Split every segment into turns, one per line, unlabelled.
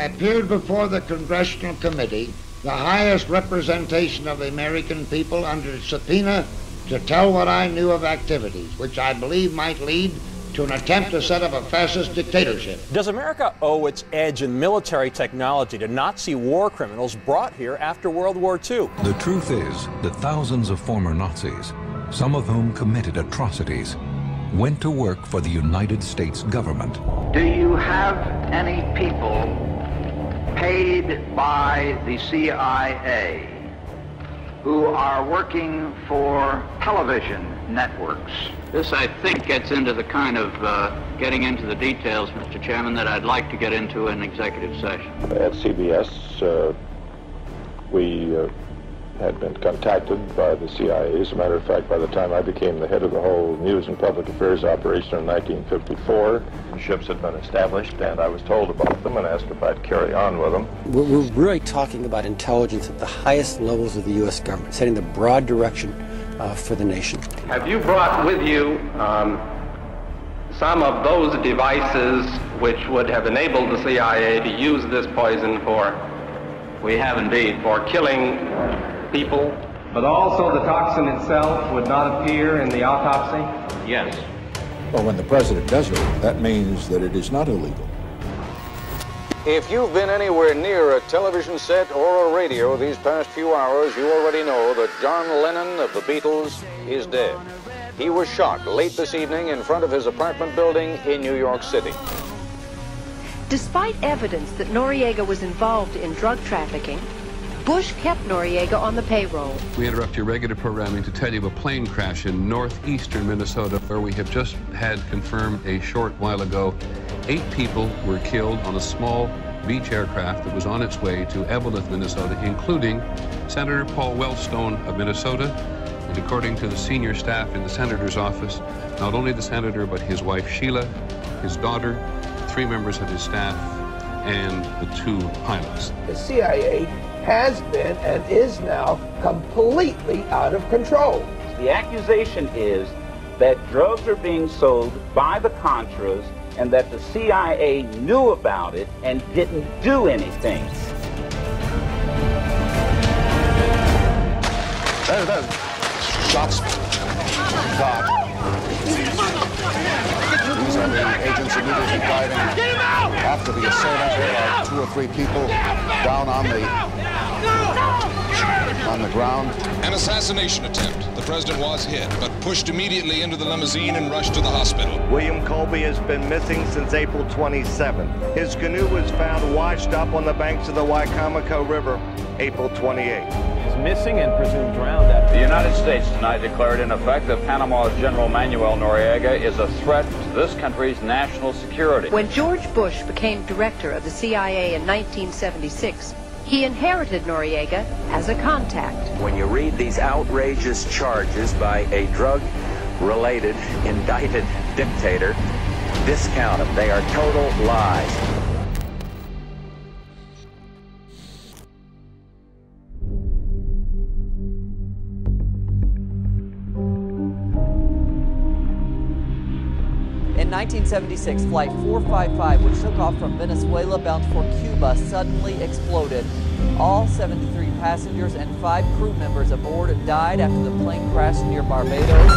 appeared before the Congressional Committee, the highest representation of the American people, under subpoena to tell what I knew of activities which I believe might lead to an attempt to set up a fascist dictatorship.
Does America owe its edge in military technology to Nazi war criminals brought here after World War II?
The truth is that thousands of former Nazis, some of whom committed atrocities, went to work for the United States government.
Do you have any people paid by the CIA who are working for television networks? This, I think, gets into the kind of getting into the details, Mr. Chairman, that I'd like to get into in executive session.
At CBS, we had been contacted by the CIA. As a matter of fact, by the time I became the head of the whole news and public affairs operation in 1954, ships had been established, and I was told about them and asked if I'd carry on with them.
We're really talking about intelligence at the highest levels of the U.S. government, setting the broad direction for the nation.
Have you brought with you some of those devices which would have enabled the CIA to use this poison for,
We have indeed.
for killing people, but also the toxin itself would not appear in the autopsy?
Yes.
Well, when the president does it, that means that it is not illegal.
If you've been anywhere near a television set or a radio these past few hours, you already know that John Lennon of the Beatles is dead. He was shot late this evening in front of his apartment building in New York City.
Despite evidence that Noriega was involved in drug trafficking, Bush kept Noriega on the payroll.
We interrupt your regular programming to tell you of a plane crash in northeastern Minnesota, where we have just had confirmed a short while ago 8 people were killed on a small beach aircraft that was on its way to Eveleth, Minnesota, including Senator Paul Wellstone of Minnesota. And according to the senior staff in the senator's office, not only the senator, but his wife Sheila, his daughter, 3 members of his staff, and the 2 pilots.
The CIA has been and is now completely out of control.
The accusation is that drugs are being sold by the Contras and that the CIA knew about it and didn't do anything.
There. Shots. God. These are the agents immediately diving after the assailant. There are 2 or 3 people down on the ground.
An assassination attempt. The president was hit, but pushed immediately into the limousine and rushed to the hospital.
William Colby has been missing since April 27th. His canoe was found washed up on the banks of the Wicomico River, April 28th.
He's missing and presumed drowned after.
The United States tonight declared in effect that Panama's General Manuel Noriega is a threat to this country's national security.
When George Bush became director of the CIA in 1976, he inherited Noriega as a contact.
When you read these outrageous charges by a drug-related, indicted dictator, discount them. They are total lies.
In 1976, Flight 455, which took off from Venezuela bound for Cuba, suddenly exploded. All 73 passengers and 5 crew members aboard died after the plane crashed near Barbados.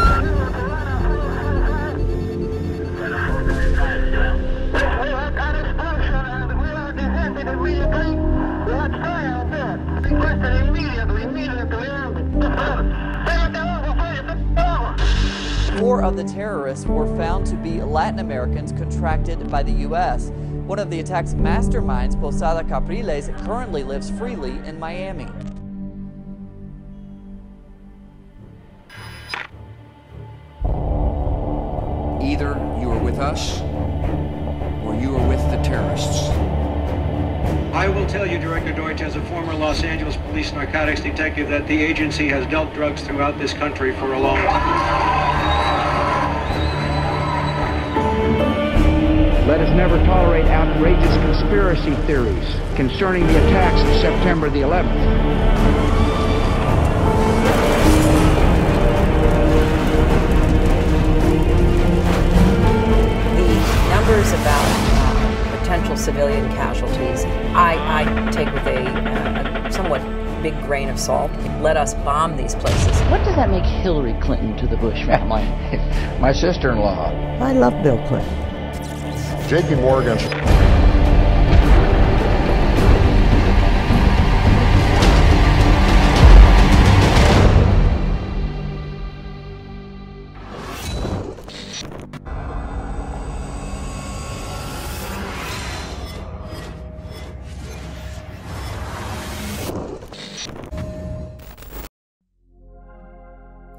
Four of the terrorists were found to be Latin Americans contracted by the U.S. One of the attack's masterminds, Posada Capriles, currently lives freely in Miami.
Either you are with us or you are with the terrorists.
I will tell you, Director Deutsch, as a former Los Angeles police narcotics detective, that the agency has dealt drugs throughout this country for a long time.
Let us never tolerate outrageous conspiracy theories concerning the attacks of September the 11th.
The numbers about potential
civilian casualties, I take with a somewhat big grain of salt. Let us bomb these places.
What does that make Hillary Clinton to the Bush family?
My sister-in-law.
I love Bill Clinton.
J.P. Morgan.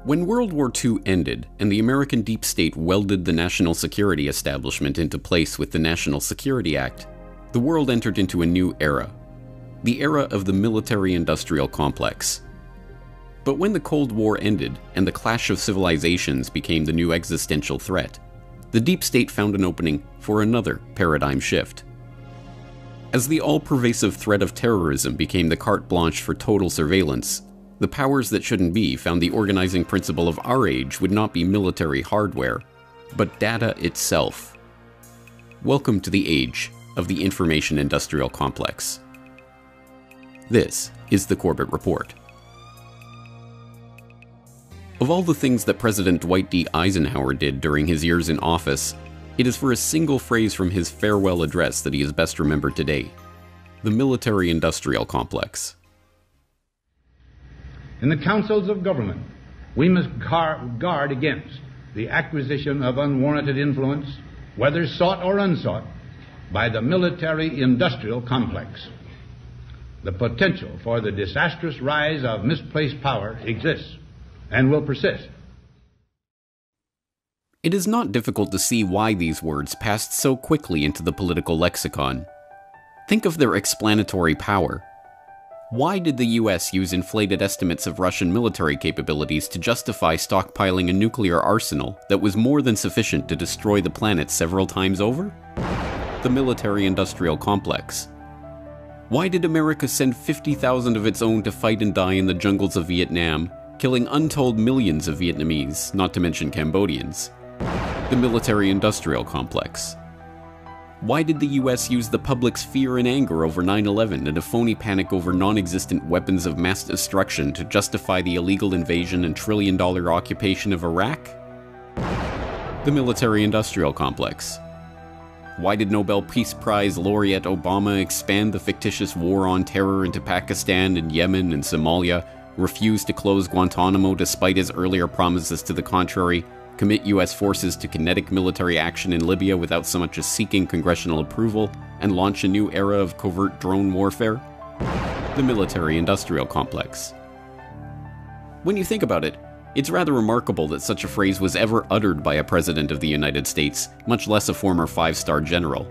When World War II ended and the American deep state welded the national security establishment into place with the National Security Act, the world entered into a new era, the era of the military-industrial complex. But when the Cold War ended and the clash of civilizations became the new existential threat, the deep state found an opening for another paradigm shift. As the all-pervasive threat of terrorism became the carte blanche for total surveillance, the powers that shouldn't be found the organizing principle of our age would not be military hardware, but data itself. Welcome to the age of the information industrial complex. This is the Corbett Report. Of all the things that President Dwight D. Eisenhower did during his years in office, it is for a single phrase from his farewell address that he is best remembered today: the military-industrial complex.
In the councils of government, we must guard against the acquisition of unwarranted influence, whether sought or unsought, by the military-industrial complex. The potential for the disastrous rise of misplaced power exists and will persist.
It is not difficult to see why these words passed so quickly into the political lexicon. Think of their explanatory power. Why did the US use inflated estimates of Russian military capabilities to justify stockpiling a nuclear arsenal that was more than sufficient to destroy the planet several times over? The military-industrial complex. Why did America send 50,000 of its own to fight and die in the jungles of Vietnam, killing untold millions of Vietnamese, not to mention Cambodians? The military-industrial complex. Why did the US use the public's fear and anger over 9/11 and a phony panic over non-existent weapons of mass destruction to justify the illegal invasion and trillion-dollar occupation of Iraq? The military-industrial complex. Why did Nobel Peace Prize laureate Obama expand the fictitious war on terror into Pakistan and Yemen and Somalia, refuse to close Guantanamo despite his earlier promises to the contrary, commit US forces to kinetic military action in Libya without so much as seeking congressional approval, and launch a new era of covert drone warfare? The military-industrial complex. When you think about it, it's rather remarkable that such a phrase was ever uttered by a president of the United States, much less a former five-star general.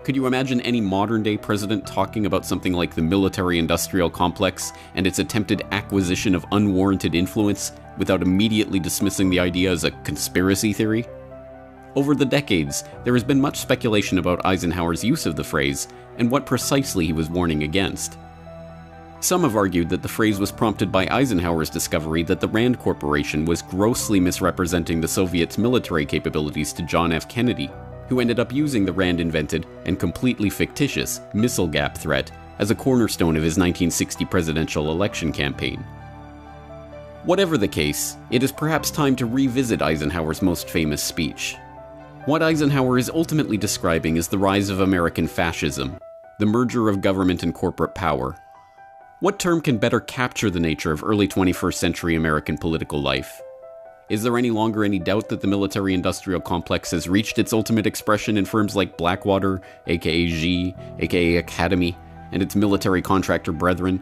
Could you imagine any modern-day president talking about something like the military-industrial complex and its attempted acquisition of unwarranted influence without immediately dismissing the idea as a conspiracy theory? Over the decades, there has been much speculation about Eisenhower's use of the phrase and what precisely he was warning against. Some have argued that the phrase was prompted by Eisenhower's discovery that the Rand Corporation was grossly misrepresenting the Soviets' military capabilities to John F. Kennedy, who ended up using the Rand-invented and completely fictitious missile gap threat as a cornerstone of his 1960 presidential election campaign. Whatever the case, it is perhaps time to revisit Eisenhower's most famous speech. What Eisenhower is ultimately describing is the rise of American fascism, the merger of government and corporate power. What term can better capture the nature of early 21st century American political life? Is there any longer any doubt that the military-industrial complex has reached its ultimate expression in firms like Blackwater, aka G, aka Academy, and its military contractor brethren?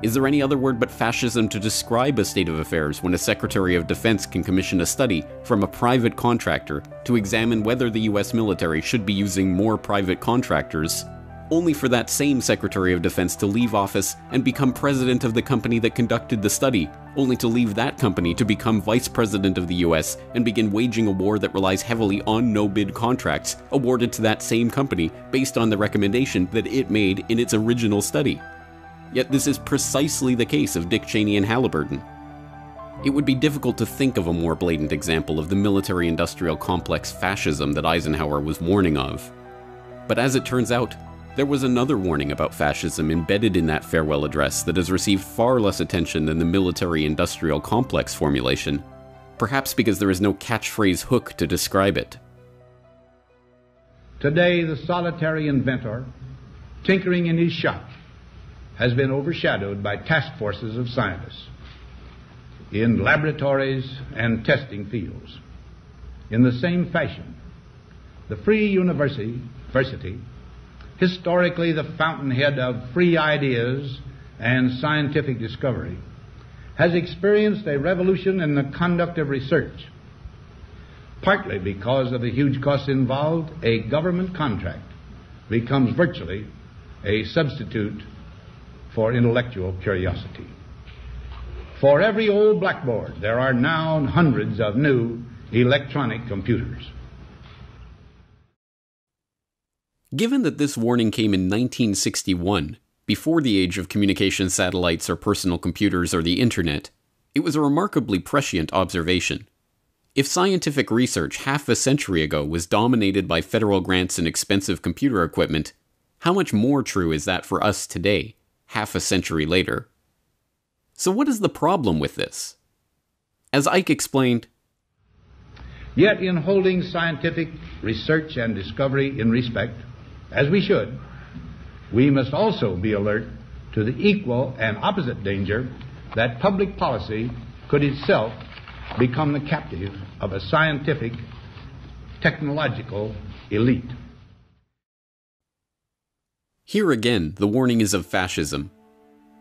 Is there any other word but fascism to describe a state of affairs when a Secretary of Defense can commission a study from a private contractor to examine whether the US military should be using more private contractors, only for that same Secretary of Defense to leave office and become president of the company that conducted the study, only to leave that company to become vice president of the US and begin waging a war that relies heavily on no-bid contracts awarded to that same company based on the recommendation that it made in its original study? Yet this is precisely the case of Dick Cheney and Halliburton. It would be difficult to think of a more blatant example of the military-industrial complex fascism that Eisenhower was warning of. But as it turns out, there was another warning about fascism embedded in that farewell address that has received far less attention than the military-industrial complex formulation, perhaps because there is no catchphrase hook to describe it.
Today, the solitary inventor, tinkering in his shop, has been overshadowed by task forces of scientists in laboratories and testing fields. In the same fashion, the free university, historically the fountainhead of free ideas and scientific discovery, has experienced a revolution in the conduct of research. Partly because of the huge costs involved, a government contract becomes virtually a substitute for intellectual curiosity. For every old blackboard, there are now hundreds of new electronic computers.
Given that this warning came in 1961, before the age of communication satellites or personal computers or the internet, it was a remarkably prescient observation. If scientific research half a century ago was dominated by federal grants and expensive computer equipment, how much more true is that for us today, half a century later? So what is the problem with this? As Ike explained,
yet in holding scientific research and discovery in respect, as we should, we must also be alert to the equal and opposite danger that public policy could itself become the captive of a scientific, technological elite.
Here again, the warning is of fascism.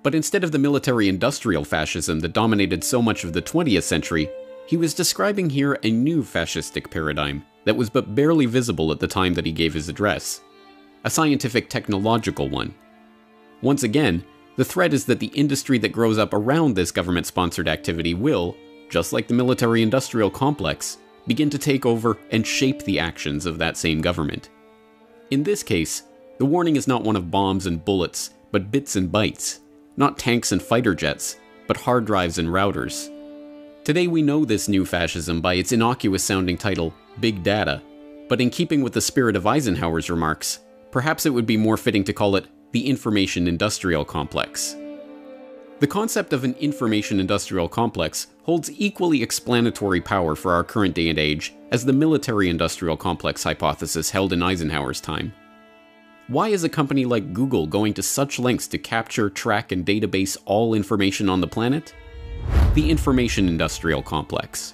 But instead of the military-industrial fascism that dominated so much of the 20th century, he was describing here a new fascistic paradigm that was but barely visible at the time that he gave his address. A scientific technological one. Once again, the threat is that the industry that grows up around this government-sponsored activity will, just like the military-industrial complex, begin to take over and shape the actions of that same government. In this case, the warning is not one of bombs and bullets, but bits and bytes. Not tanks and fighter jets, but hard drives and routers. Today we know this new fascism by its innocuous-sounding title, Big Data, but in keeping with the spirit of Eisenhower's remarks, perhaps it would be more fitting to call it the information-industrial complex. The concept of an information-industrial complex holds equally explanatory power for our current day and age as the military-industrial complex hypothesis held in Eisenhower's time. Why is a company like Google going to such lengths to capture, track, and database all information on the planet? The information-industrial complex.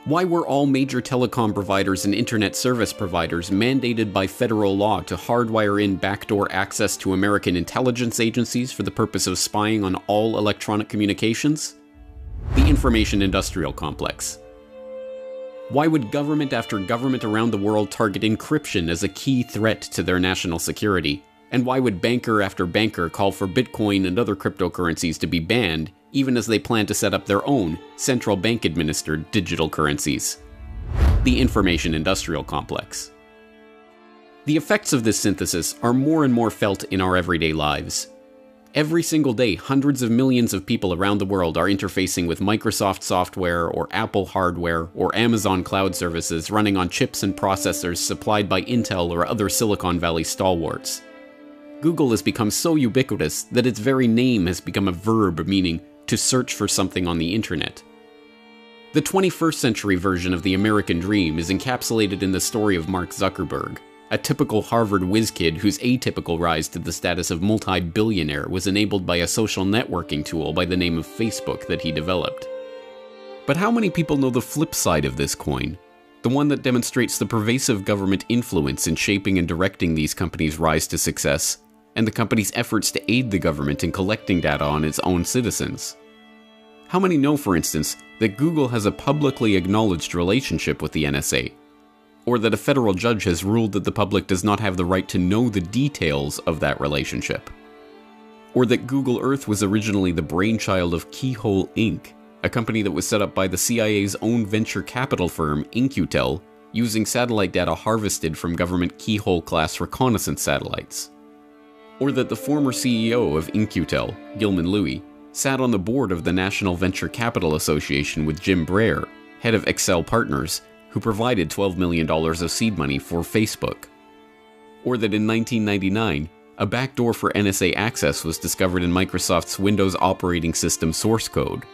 Why were all major telecom providers and internet service providers mandated by federal law to hardwire in backdoor access to American intelligence agencies for the purpose of spying on all electronic communications? The information-industrial complex. Why would government after government around the world target encryption as a key threat to their national security? And why would banker after banker call for Bitcoin and other cryptocurrencies to be banned, even as they plan to set up their own central bank-administered digital currencies? The information-industrial complex. The effects of this synthesis are more and more felt in our everyday lives. Every single day, hundreds of millions of people around the world are interfacing with Microsoft software or Apple hardware or Amazon cloud services running on chips and processors supplied by Intel or other Silicon Valley stalwarts. Google has become so ubiquitous that its very name has become a verb meaning to search for something on the internet. The 21st century version of the American dream is encapsulated in the story of Mark Zuckerberg, a typical Harvard whiz kid whose atypical rise to the status of multi-billionaire was enabled by a social networking tool by the name of Facebook that he developed. But how many people know the flip side of this coin? The one that demonstrates the pervasive government influence in shaping and directing these companies' rise to success, and the company's efforts to aid the government in collecting data on its own citizens. How many know, for instance, that Google has a publicly acknowledged relationship with the NSA? Or that a federal judge has ruled that the public does not have the right to know the details of that relationship? Or that Google Earth was originally the brainchild of Keyhole Inc., a company that was set up by the CIA's own venture capital firm, In-Q-Tel, using satellite data harvested from government Keyhole-class reconnaissance satellites? Or that the former CEO of In-Q-Tel, Gilman Louie, sat on the board of the National Venture Capital Association with Jim Breyer, head of Excel Partners, who provided $12 million of seed money for Facebook? Or that in 1999, a backdoor for NSA access was discovered in Microsoft's Windows operating system source code.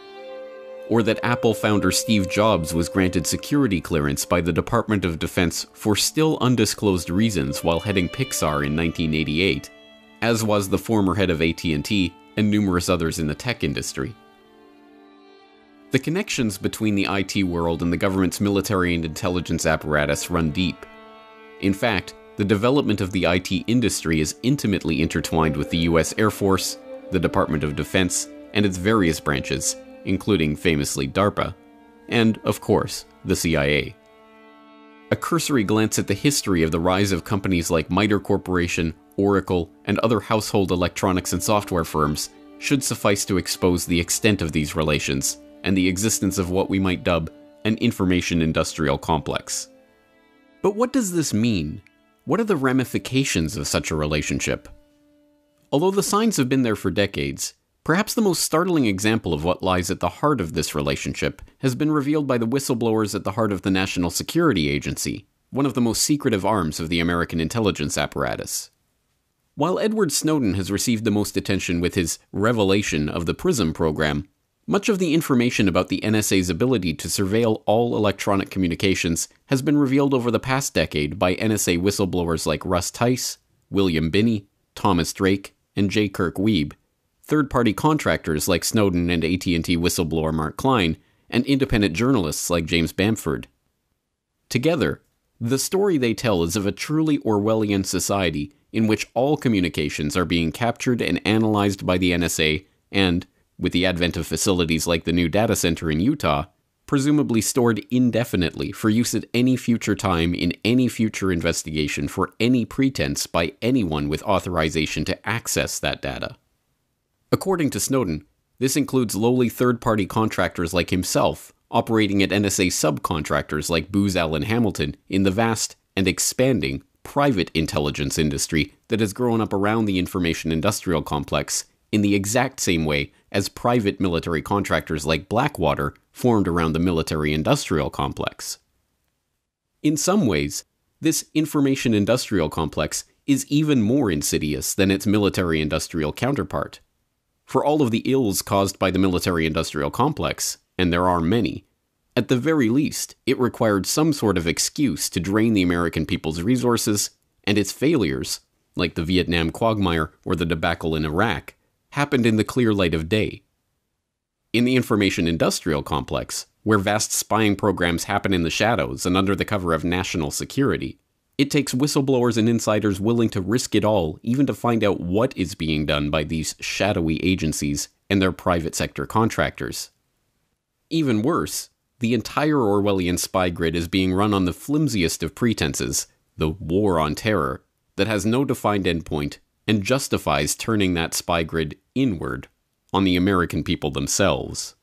Or that Apple founder Steve Jobs was granted security clearance by the Department of Defense for still undisclosed reasons while heading Pixar in 1988, as was the former head of AT&T and numerous others in the tech industry. The connections between the IT world and the government's military and intelligence apparatus run deep. In fact, the development of the IT industry is intimately intertwined with the US Air Force, the Department of Defense, and its various branches, including famously DARPA, and, of course, the CIA. A cursory glance at the history of the rise of companies like MITRE Corporation, Oracle, and other household electronics and software firms should suffice to expose the extent of these relations and the existence of what we might dub an information industrial complex. But what does this mean? What are the ramifications of such a relationship? Although the signs have been there for decades, perhaps the most startling example of what lies at the heart of this relationship has been revealed by the whistleblowers at the heart of the National Security Agency, one of the most secretive arms of the American intelligence apparatus. While Edward Snowden has received the most attention with his revelation of the PRISM program, much of the information about the NSA's ability to surveil all electronic communications has been revealed over the past decade by NSA whistleblowers like Russ Tice, William Binney, Thomas Drake, and J. Kirk Wiebe, third-party contractors like Snowden and AT&T whistleblower Mark Klein, and independent journalists like James Bamford. Together, the story they tell is of a truly Orwellian society in which all communications are being captured and analyzed by the NSA and, with the advent of facilities like the new data center in Utah, presumably stored indefinitely for use at any future time in any future investigation for any pretense by anyone with authorization to access that data. According to Snowden, this includes lowly third-party contractors like himself, operating at NSA subcontractors like Booz Allen Hamilton in the vast and expanding private intelligence industry that has grown up around the information industrial complex in the exact same way as private military contractors like Blackwater formed around the military industrial complex. In some ways, this information industrial complex is even more insidious than its military industrial counterpart. For all of the ills caused by the military-industrial complex, and there are many, at the very least, it required some sort of excuse to drain the American people's resources, and its failures, like the Vietnam quagmire or the debacle in Iraq, happened in the clear light of day. In the information-industrial complex, where vast spying programs happen in the shadows and under the cover of national security, it takes whistleblowers and insiders willing to risk it all even to find out what is being done by these shadowy agencies and their private sector contractors. Even worse, the entire Orwellian spy grid is being run on the flimsiest of pretenses, the war on terror, that has no defined endpoint and justifies turning that spy grid inward on the American people themselves.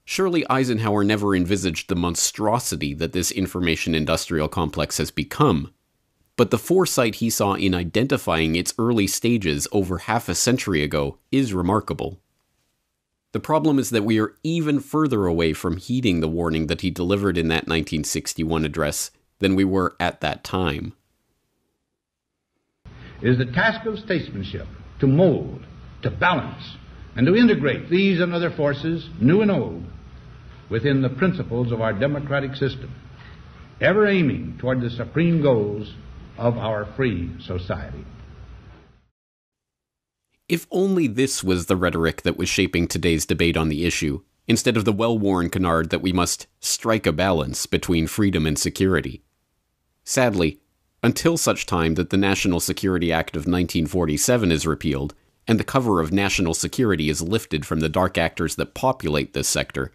Surely Eisenhower never envisaged the monstrosity that this information industrial complex has become, but the foresight he saw in identifying its early stages over half a century ago is remarkable. The problem is that we are even further away from heeding the warning that he delivered in that 1961 address than we were at that time.
It is the task of statesmanship to mold, to balance, and to integrate these and other forces, new and old, within the principles of our democratic system, ever aiming toward the supreme goals of our free society.
If only this was the rhetoric that was shaping today's debate on the issue, instead of the well-worn canard that we must strike a balance between freedom and security. Sadly, until such time that the National Security Act of 1947 is repealed, and the cover of national security is lifted from the dark actors that populate this sector,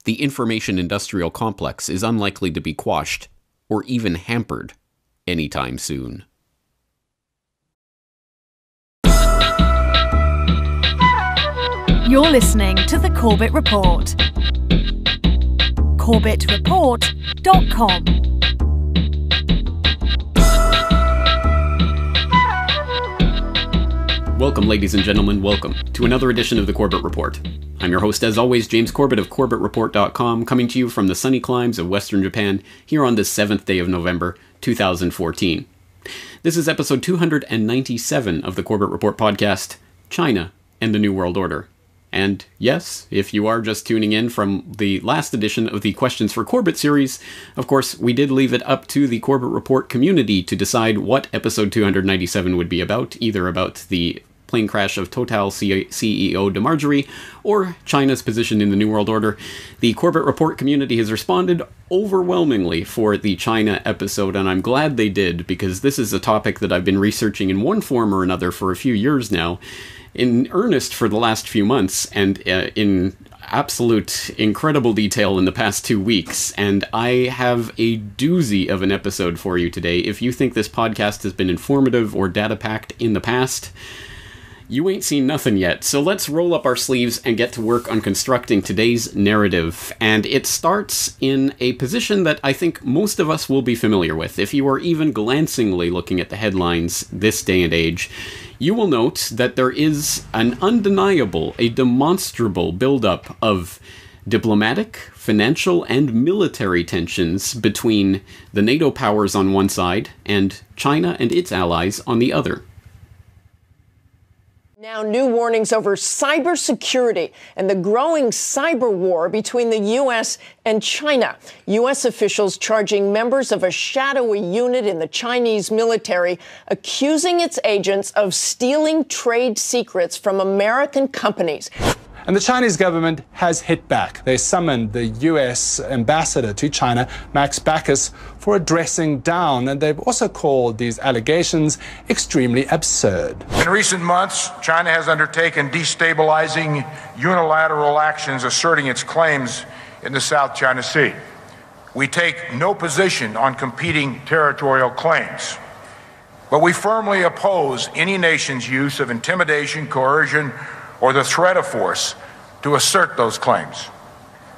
the information industrial complex is unlikely to be quashed, or even hampered, anytime soon.
You're listening to The Corbett Report. CorbettReport.com.
Welcome, ladies and gentlemen, welcome to another edition of The Corbett Report. I'm your host, as always, James Corbett of CorbettReport.com, coming to you from the sunny climes of Western Japan here on the 7th day of November, 2014. This is episode 297 of the Corbett Report podcast, China and the New World Order. And yes, if you are just tuning in from the last edition of the Questions for Corbett series, of course, we did leave it up to the Corbett Report community to decide what episode 297 would be about, either about the plane crash of Total CEO DeMarjorie or China's position in the New World Order. The Corbett Report community has responded overwhelmingly for the China episode, and I'm glad they did, because this is a topic that I've been researching in one form or another for a few years now, in earnest for the last few months, and in absolute incredible detail in the past 2 weeks, and I have a doozy of an episode for you today. If you think this podcast has been informative or data-packed in the past, you ain't seen nothing yet, so let's roll up our sleeves and get to work on constructing today's narrative. And it starts in a position that I think most of us will be familiar with. If you are even glancingly looking at the headlines this day and age, you will note that there is an undeniable, a demonstrable buildup of diplomatic, financial, and military tensions between the NATO powers on one side and China and its allies on the other.
Now, new warnings over cybersecurity and the growing cyber war between the U.S. and China. U.S. officials charging members of a shadowy unit in the Chinese military, accusing its agents of stealing trade secrets from American companies.
And the Chinese government has hit back. They summoned the U.S. ambassador to China, Max Backus, for a dressing down, and they've also called these allegations extremely absurd.
In recent months, China has undertaken destabilizing unilateral actions asserting its claims in the South China Sea. We take no position on competing territorial claims, but we firmly oppose any nation's use of intimidation, coercion, or the threat of force to assert those claims.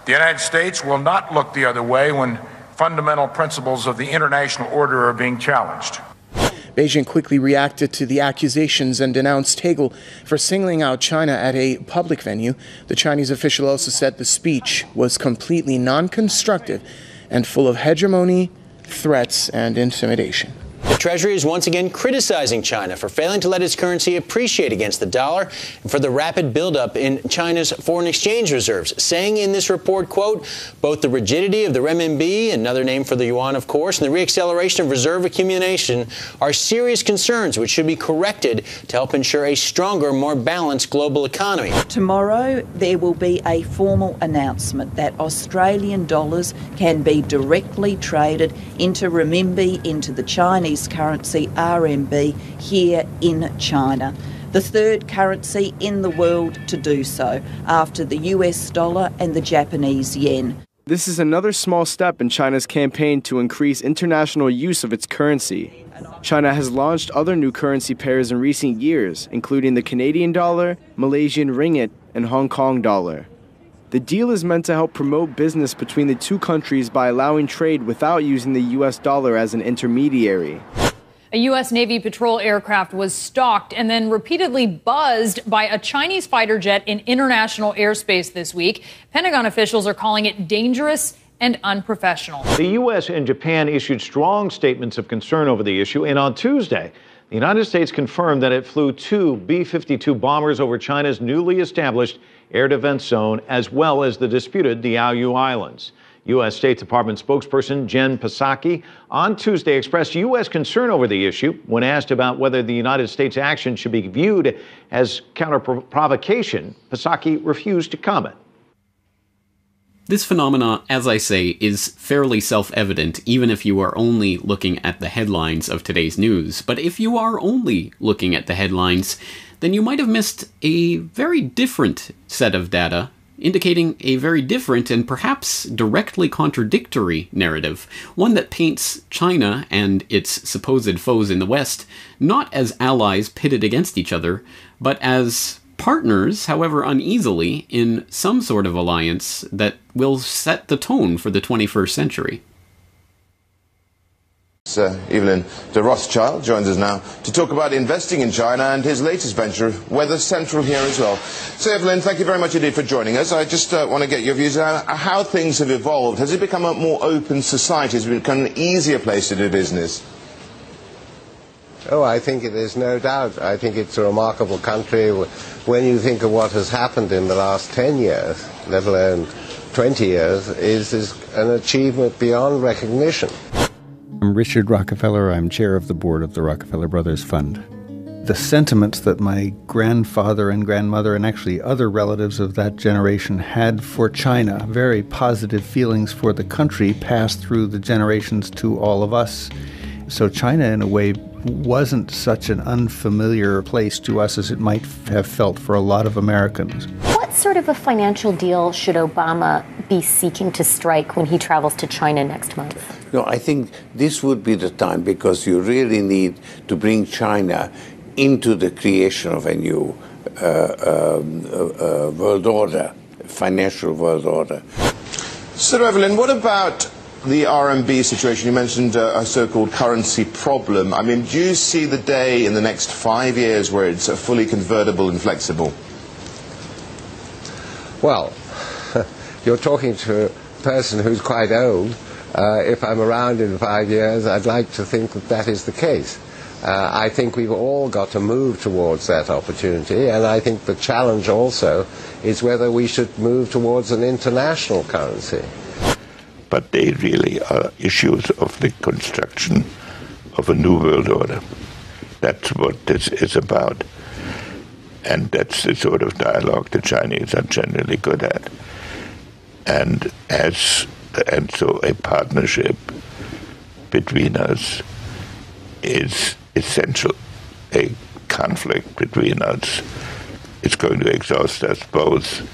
The United States will not look the other way when fundamental principles of the international order are being challenged.
Beijing quickly reacted to the accusations and denounced Hegel for singling out China at a public venue. The Chinese official also said the speech was completely non-constructive and full of hegemony, threats, and intimidation.
The Treasury is once again criticizing China for failing to let its currency appreciate against the dollar and for the rapid buildup in China's foreign exchange reserves, saying in this report, quote, both the rigidity of the renminbi, another name for the yuan, of course, and the reacceleration of reserve accumulation are serious concerns which should be corrected to help ensure a stronger, more balanced global economy.
Tomorrow, there will be a formal announcement that Australian dollars can be directly traded into renminbi, into the Chinese currency RMB here in China. The third currency in the world to do so, after the US dollar and the Japanese yen.
This is another small step in China's campaign to increase international use of its currency. China has launched other new currency pairs in recent years, including the Canadian dollar, Malaysian ringgit, and Hong Kong dollar. The deal is meant to help promote business between the two countries by allowing trade without using the US dollar as an intermediary.
A U.S. Navy patrol aircraft was stalked and then repeatedly buzzed by a Chinese fighter jet in international airspace this week. Pentagon officials are calling it dangerous and unprofessional.
The U.S. and Japan issued strong statements of concern over the issue, and on Tuesday, the United States confirmed that it flew 2 B-52 bombers over China's newly established air defense zone, as well as the disputed Diaoyu Islands. U.S. State Department spokesperson Jen Psaki on Tuesday expressed U.S. concern over the issue. When asked about whether the United States' action should be viewed as counter-provocation, Psaki refused to comment.
This phenomena, as I say, is fairly self-evident, even if you are only looking at the headlines of today's news. But if you are only looking at the headlines, then you might have missed a very different set of data, indicating a very different and perhaps directly contradictory narrative, one that paints China and its supposed foes in the West not as allies pitted against each other, but as partners, however uneasily, in some sort of alliance that will set the tone for the 21st century.
Evelyn de Rothschild joins us now to talk about investing in China and his latest venture, Weather Central, here as well. So, Evelyn, thank you very much indeed for joining us. I just want to get your views on how things have evolved. Has it become a more open society? Has it become an easier place to do business?
Oh, I think it is, no doubt. I think it's a remarkable country. When you think of what has happened in the last 10 years, let alone 20 years, is an achievement beyond recognition.
I'm Richard Rockefeller. I'm chair of the board of the Rockefeller Brothers Fund. The sentiments that my grandfather and grandmother and actually other relatives of that generation had for China, very positive feelings for the country, passed through the generations to all of us. So China, in a way, wasn't such an unfamiliar place to us as it might have felt for a lot of Americans.
What sort of a financial deal should Obama be seeking to strike when he travels to China next month?
No, I think this would be the time, because you really need to bring China into the creation of a new world order, financial world order.
Sir Evelyn, what about the RMB situation? You mentioned a so-called currency problem. I mean, do you see the day in the next 5 years where it's fully convertible and flexible?
Well, you're talking to a person who's quite old. If I'm around in 5 years, I'd like to think that that is the case. I think we've all got to move towards that opportunity, and I think the challenge also is whether we should move towards an international currency.
But they really are issues of the construction of a new world order. That's what this is about. And that's the sort of dialogue the Chinese are generally good at. And so a partnership between us is essential. A conflict between us is going to exhaust us both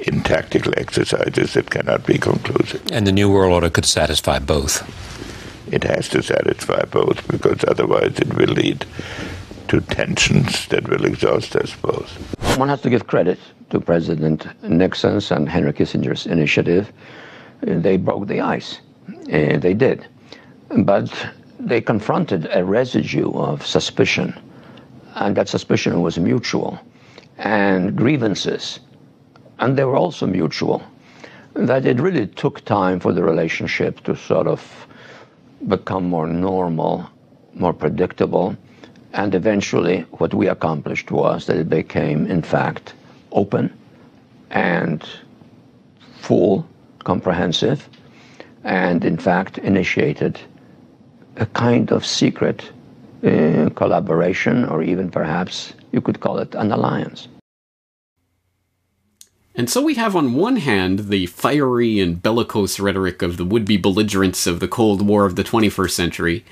in tactical exercises that cannot be conclusive.
And the New World Order could satisfy both.
It has to satisfy both, because otherwise it will lead to tensions that will exhaust us both.
One has to give credit to President Nixon's and Henry Kissinger's initiative. They broke the ice. They did. But they confronted a residue of suspicion, and that suspicion was mutual, and grievances, and they were also mutual, that it really took time for the relationship to sort of become more normal, more predictable, and eventually what we accomplished was that it became, in fact, open and full, comprehensive, and in fact initiated a kind of secret collaboration, or even perhaps you could call it an alliance.
And so we have on one hand the fiery and bellicose rhetoric of the would-be belligerents of the Cold War of the 21st century,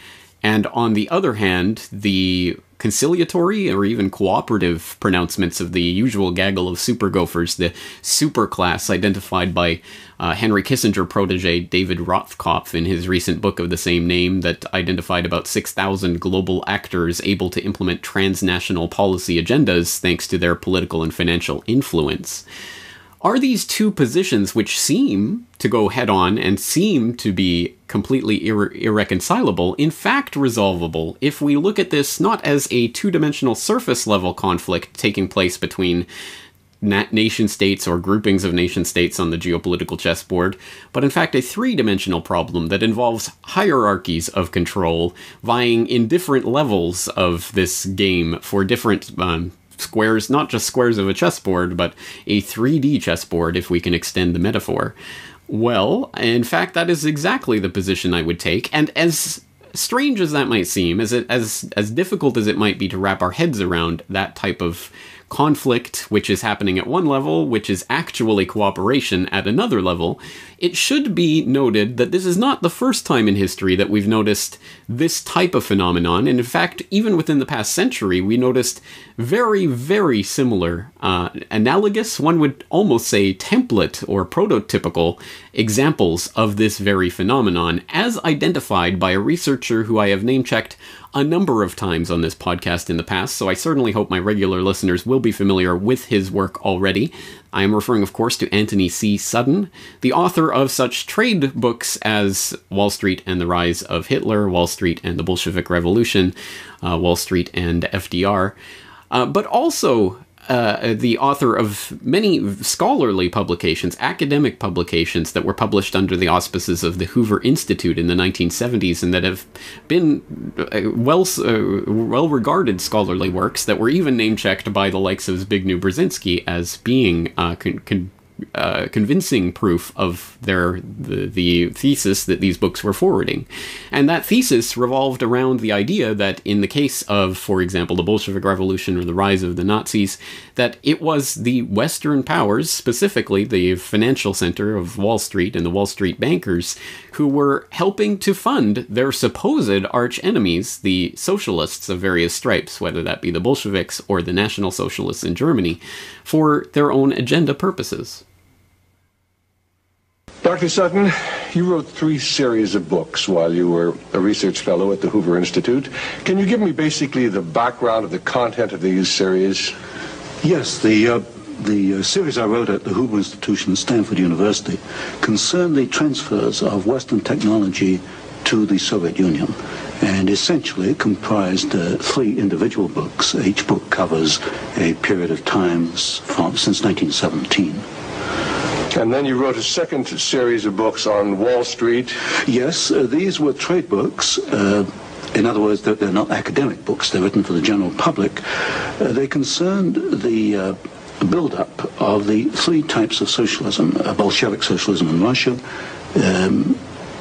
and on the other hand the conciliatory or even cooperative pronouncements of the usual gaggle of super gophers, the super class identified by Henry Kissinger protege David Rothkopf in his recent book of the same name that identified about 6,000 global actors able to implement transnational policy agendas thanks to their political and financial influence. Are these two positions, which seem to go head-on and seem to be completely irreconcilable, in fact resolvable if we look at this not as a two-dimensional surface-level conflict taking place between nation-states or groupings of nation-states on the geopolitical chessboard, but in fact a three-dimensional problem that involves hierarchies of control vying in different levels of this game for different squares, not just squares of a chessboard, but a 3D chessboard, if we can extend the metaphor. Well, in fact, that is exactly the position I would take, and as strange as that might seem, as difficult as it might be to wrap our heads around that type of conflict, which is happening at one level, which is actually cooperation at another level, it should be noted that this is not the first time in history that we've noticed this type of phenomenon. And in fact, even within the past century, we noticed very, very similar, analogous, one would almost say template or prototypical examples of this very phenomenon, as identified by a researcher who I have name-checked a number of times on this podcast in the past, so I certainly hope my regular listeners will be familiar with his work already. I am referring, of course, to Anthony C. Sudden, the author of such trade books as Wall Street and the Rise of Hitler, Wall Street and the Bolshevik Revolution, Wall Street and FDR, but also the author of many scholarly publications, academic publications that were published under the auspices of the Hoover Institute in the 1970s and that have been well-regarded scholarly works that were even name-checked by the likes of Zbigniew Brzezinski as being convincing proof of the thesis that these books were forwarding. And that thesis revolved around the idea that in the case of, for example, the Bolshevik Revolution or the rise of the Nazis, that it was the Western powers, specifically the financial center of Wall Street and the Wall Street bankers, who were helping to fund their supposed arch enemies, the socialists of various stripes, whether that be the Bolsheviks or the National Socialists in Germany, for their own agenda purposes.
Dr. Sutton, you wrote 3 series of books while you were a research fellow at the Hoover Institute. Can you give me basically the background of the content of these series?
Yes, the series I wrote at the Hoover Institution at Stanford University concerned the transfers of Western technology to the Soviet Union, and essentially comprised 3 individual books. Each book covers a period of time since 1917.
And then you wrote a second series of books on Wall Street.
Yes, these were trade books. In other words, they're not academic books. They're written for the general public. They concerned the build-up of the 3 types of socialism: Bolshevik socialism in Russia,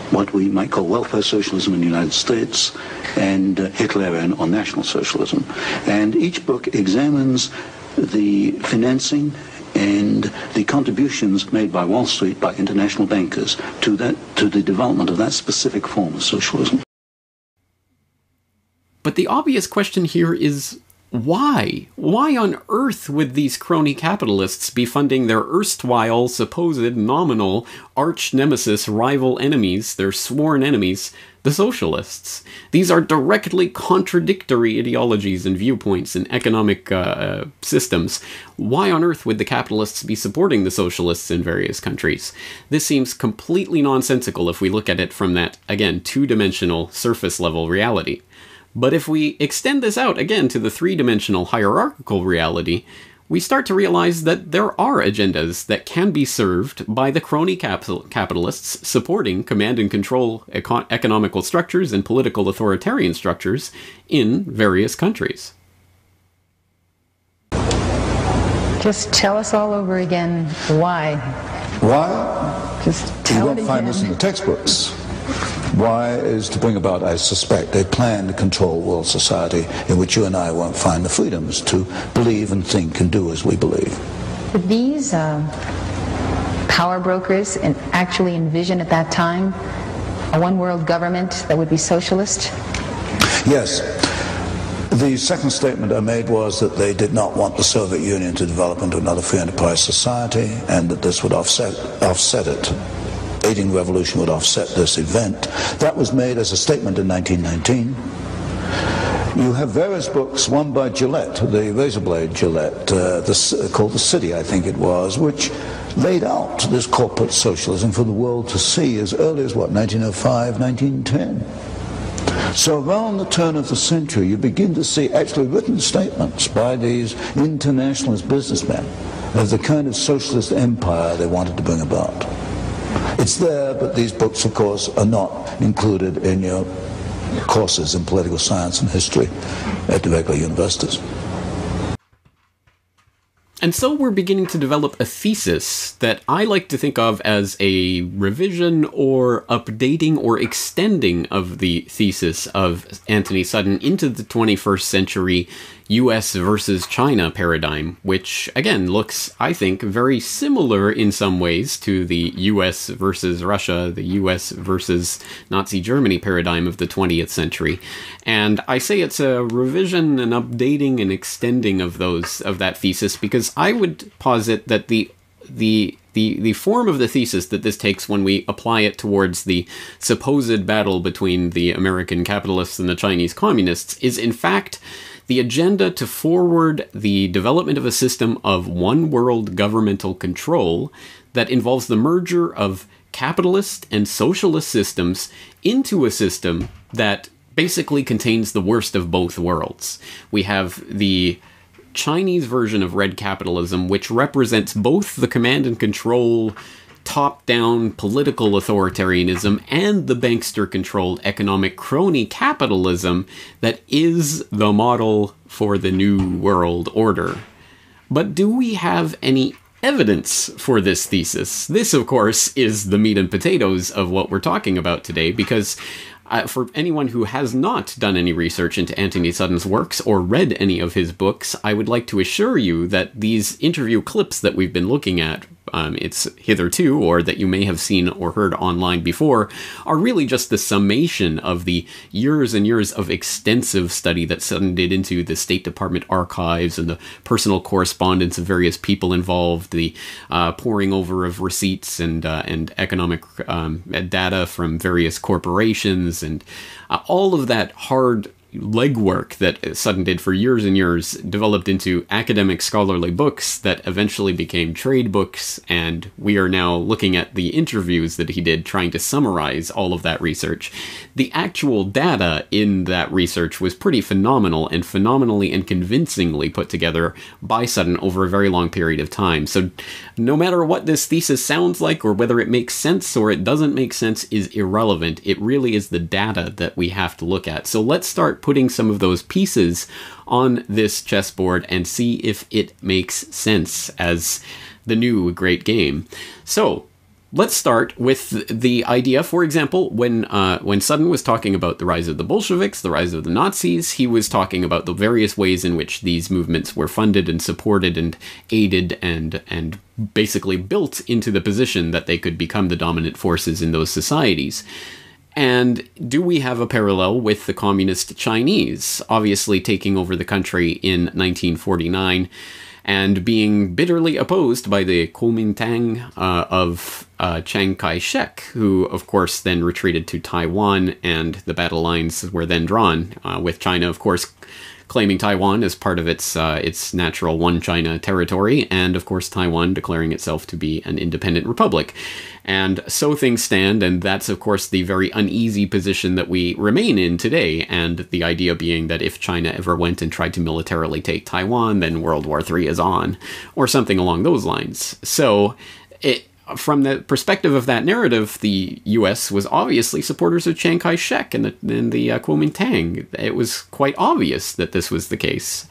what we might call welfare socialism in the United States, and Hitlerian or National Socialism. And each book examines the financing and the contributions made by Wall Street, by international bankers, to the development of that specific form of socialism.
But the obvious question here is, why? Why on earth would these crony capitalists be funding their erstwhile, supposed, nominal, arch-nemesis rival enemies, their sworn enemies, the socialists? These are directly contradictory ideologies and viewpoints and economic systems. Why on earth would the capitalists be supporting the socialists in various countries? This seems completely nonsensical if we look at it from that, again, two-dimensional, surface-level reality. But if we extend this out again to the 3-dimensional hierarchical reality, we start to realize that there are agendas that can be served by the crony capitalists supporting command and control economical structures and political authoritarian structures in various countries.
Just tell us all over again why.
Why?
Just tell
you won't
it
find
again.
this in the textbooks. Why is to bring about, I suspect, a plan to control world society in which you and I won't find the freedoms to believe and think and do as we believe.
Did these power brokers actually envision at that time a one-world government that would be socialist?
Yes. The second statement I made was that they did not want the Soviet Union to develop into another free enterprise society, and that this would offset it. Aiding the revolution would offset this event. That was made as a statement in 1919. You have various books, one by Gillette, the razor blade Gillette, called The City, I think it was, which laid out this corporate socialism for the world to see as early as, 1905, 1910. So around the turn of the century, you begin to see actually written statements by these internationalist businessmen of the kind of socialist empire they wanted to bring about. It's there, but these books, of course, are not included in your courses in political science and history at the regular universities.
And so we're beginning to develop a thesis that I like to think of as a revision or updating or extending of the thesis of Anthony Sutton into the 21st century US versus China paradigm, which, again, looks, I think, very similar in some ways to the US versus Russia, the US versus Nazi Germany paradigm of the 20th century. And I say it's a revision, an updating, and extending of that thesis, because I would posit that the form of the thesis that this takes when we apply it towards the supposed battle between the American capitalists and the Chinese communists is, in fact, the agenda to forward the development of a system of one-world governmental control that involves the merger of capitalist and socialist systems into a system that basically contains the worst of both worlds. We have the Chinese version of red capitalism, which represents both the command and control, top-down political authoritarianism and the bankster-controlled economic crony capitalism that is the model for the New World Order. But do we have any evidence for this thesis? This, of course, is the meat and potatoes of what we're talking about today, because for anyone who has not done any research into Anthony Sutton's works or read any of his books, I would like to assure you that these interview clips that we've been looking at, it's hitherto, or that you may have seen or heard online before, are really just the summation of the years and years of extensive study that Sutton did into the State Department archives and the personal correspondence of various people involved, the poring over of receipts and economic data from various corporations, and all of that hard legwork that Sutton did for years and years developed into academic scholarly books that eventually became trade books, and we are now looking at the interviews that he did trying to summarize all of that research. The actual data in that research was pretty phenomenal and phenomenally and convincingly put together by Sutton over a very long period of time. So no matter what this thesis sounds like or whether it makes sense or it doesn't make sense is irrelevant. It really is the data that we have to look at. So let's start putting some of those pieces on this chessboard and see if it makes sense as the new great game. So let's start with the idea. For example, when Sutton was talking about the rise of the Bolsheviks, the rise of the Nazis, he was talking about the various ways in which these movements were funded and supported and aided and basically built into the position that they could become the dominant forces in those societies. And do we have a parallel with the communist Chinese, obviously taking over the country in 1949 and being bitterly opposed by the Kuomintang of Chiang Kai-shek, who, of course, then retreated to Taiwan, and the battle lines were then drawn, with China, of course, claiming Taiwan as part of its natural one China territory, and of course Taiwan declaring itself to be an independent republic. And so things stand, and that's of course the very uneasy position that we remain in today, and the idea being that if China ever went and tried to militarily take Taiwan, then World War III is on, or something along those lines. So from the perspective of that narrative, the U.S. was obviously supporters of Chiang Kai-shek and the Kuomintang. It was quite obvious that this was the case.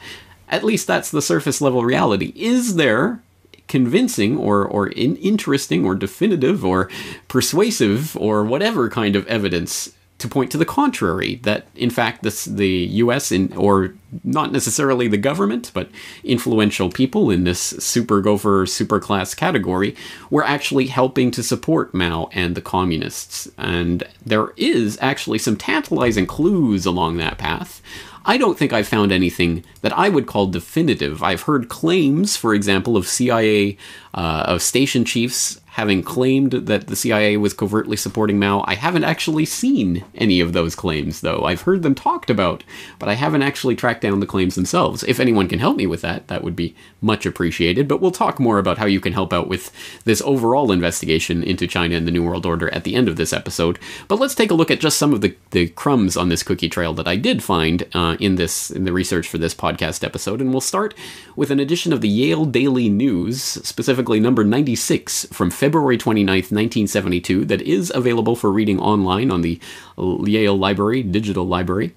At least that's the surface level reality. Is there convincing or interesting or definitive or persuasive or whatever kind of evidence to point to the contrary, that in fact the U.S. or not necessarily the government, but influential people in this super gopher, super class category were actually helping to support Mao and the communists? And there is actually some tantalizing clues along that path. I don't think I've found anything that I would call definitive. I've heard claims, for example, of CIA, of station chiefs having claimed that the CIA was covertly supporting Mao. I haven't actually seen any of those claims, though. I've heard them talked about, but I haven't actually tracked down the claims themselves. If anyone can help me with that, that would be much appreciated. But we'll talk more about how you can help out with this overall investigation into China and the New World Order at the end of this episode. But let's take a look at just some of the crumbs on this cookie trail that I did find in the research for this podcast episode. And we'll start with an edition of the Yale Daily News, specifically number 96 from February 29th, 1972, that is available for reading online on the Yale Library, digital library.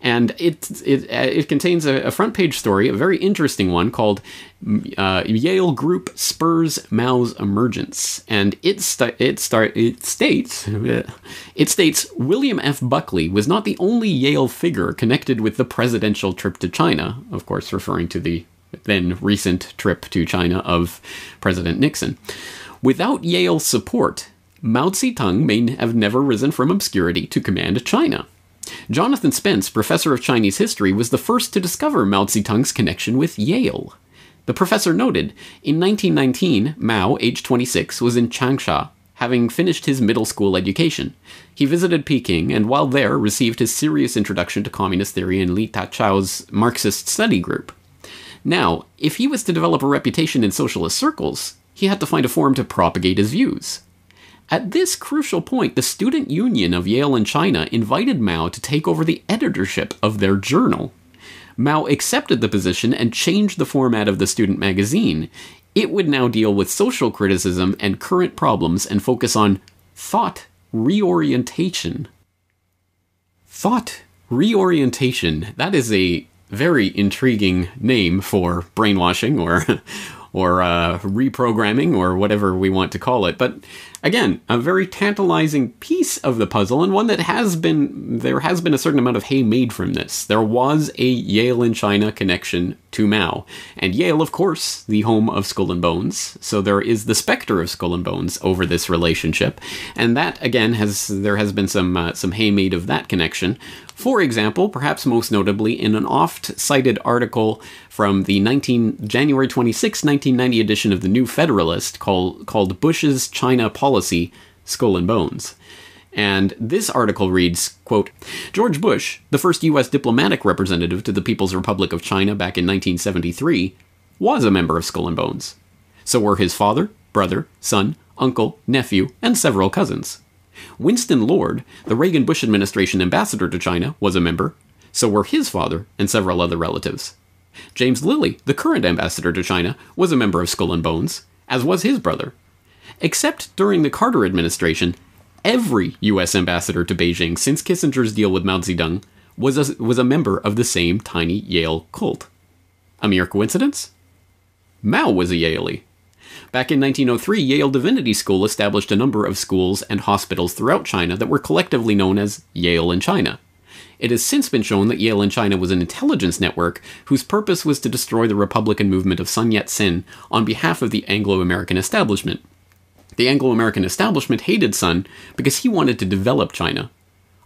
And it contains a front page story, a very interesting one, called Yale Group Spurs Mao's Emergence. And it states William F. Buckley was not the only Yale figure connected with the presidential trip to China, of course referring to the then recent trip to China of President Nixon. Without Yale's support, Mao Zedong may have never risen from obscurity to command China. Jonathan Spence, professor of Chinese history, was the first to discover Mao Zedong's connection with Yale. The professor noted, in 1919, Mao, aged 26, was in Changsha, having finished his middle school education. He visited Peking, and while there, received his serious introduction to communist theory in Li Tachao's Marxist study group. Now, if he was to develop a reputation in socialist circles, he had to find a forum to propagate his views. At this crucial point, the Student Union of Yale and China invited Mao to take over the editorship of their journal. Mao accepted the position and changed the format of the student magazine. It would now deal with social criticism and current problems and focus on thought reorientation. Thought reorientation. That is a very intriguing name for brainwashing or reprogramming or whatever we want to call it. But again, a very tantalizing piece of the puzzle, and one that there has been a certain amount of hay made from this. There was a Yale in China connection to Mao, and Yale, of course, the home of Skull and Bones, so there is the specter of Skull and Bones over this relationship, and that, again, there has been some hay made of that connection. For example, perhaps most notably, in an oft-cited article from the January 26, 1990 edition of the New Federalist called Bush's China Policy, Skull and Bones. And this article reads, quote, George Bush, the first U.S. diplomatic representative to the People's Republic of China back in 1973, was a member of Skull and Bones. So were his father, brother, son, uncle, nephew, and several cousins. Winston Lord, the Reagan-Bush administration ambassador to China, was a member. So were his father and several other relatives. James Lilly, the current ambassador to China, was a member of Skull and Bones, as was his brother. Except during the Carter administration, every U.S. ambassador to Beijing since Kissinger's deal with Mao Zedong was a member of the same tiny Yale cult. A mere coincidence? Mao was a Yalie. Back in 1903, Yale Divinity School established a number of schools and hospitals throughout China that were collectively known as Yale in China. It has since been shown that Yale in China was an intelligence network whose purpose was to destroy the Republican movement of Sun Yat-sen on behalf of the Anglo-American establishment. The Anglo-American establishment hated Sun because he wanted to develop China.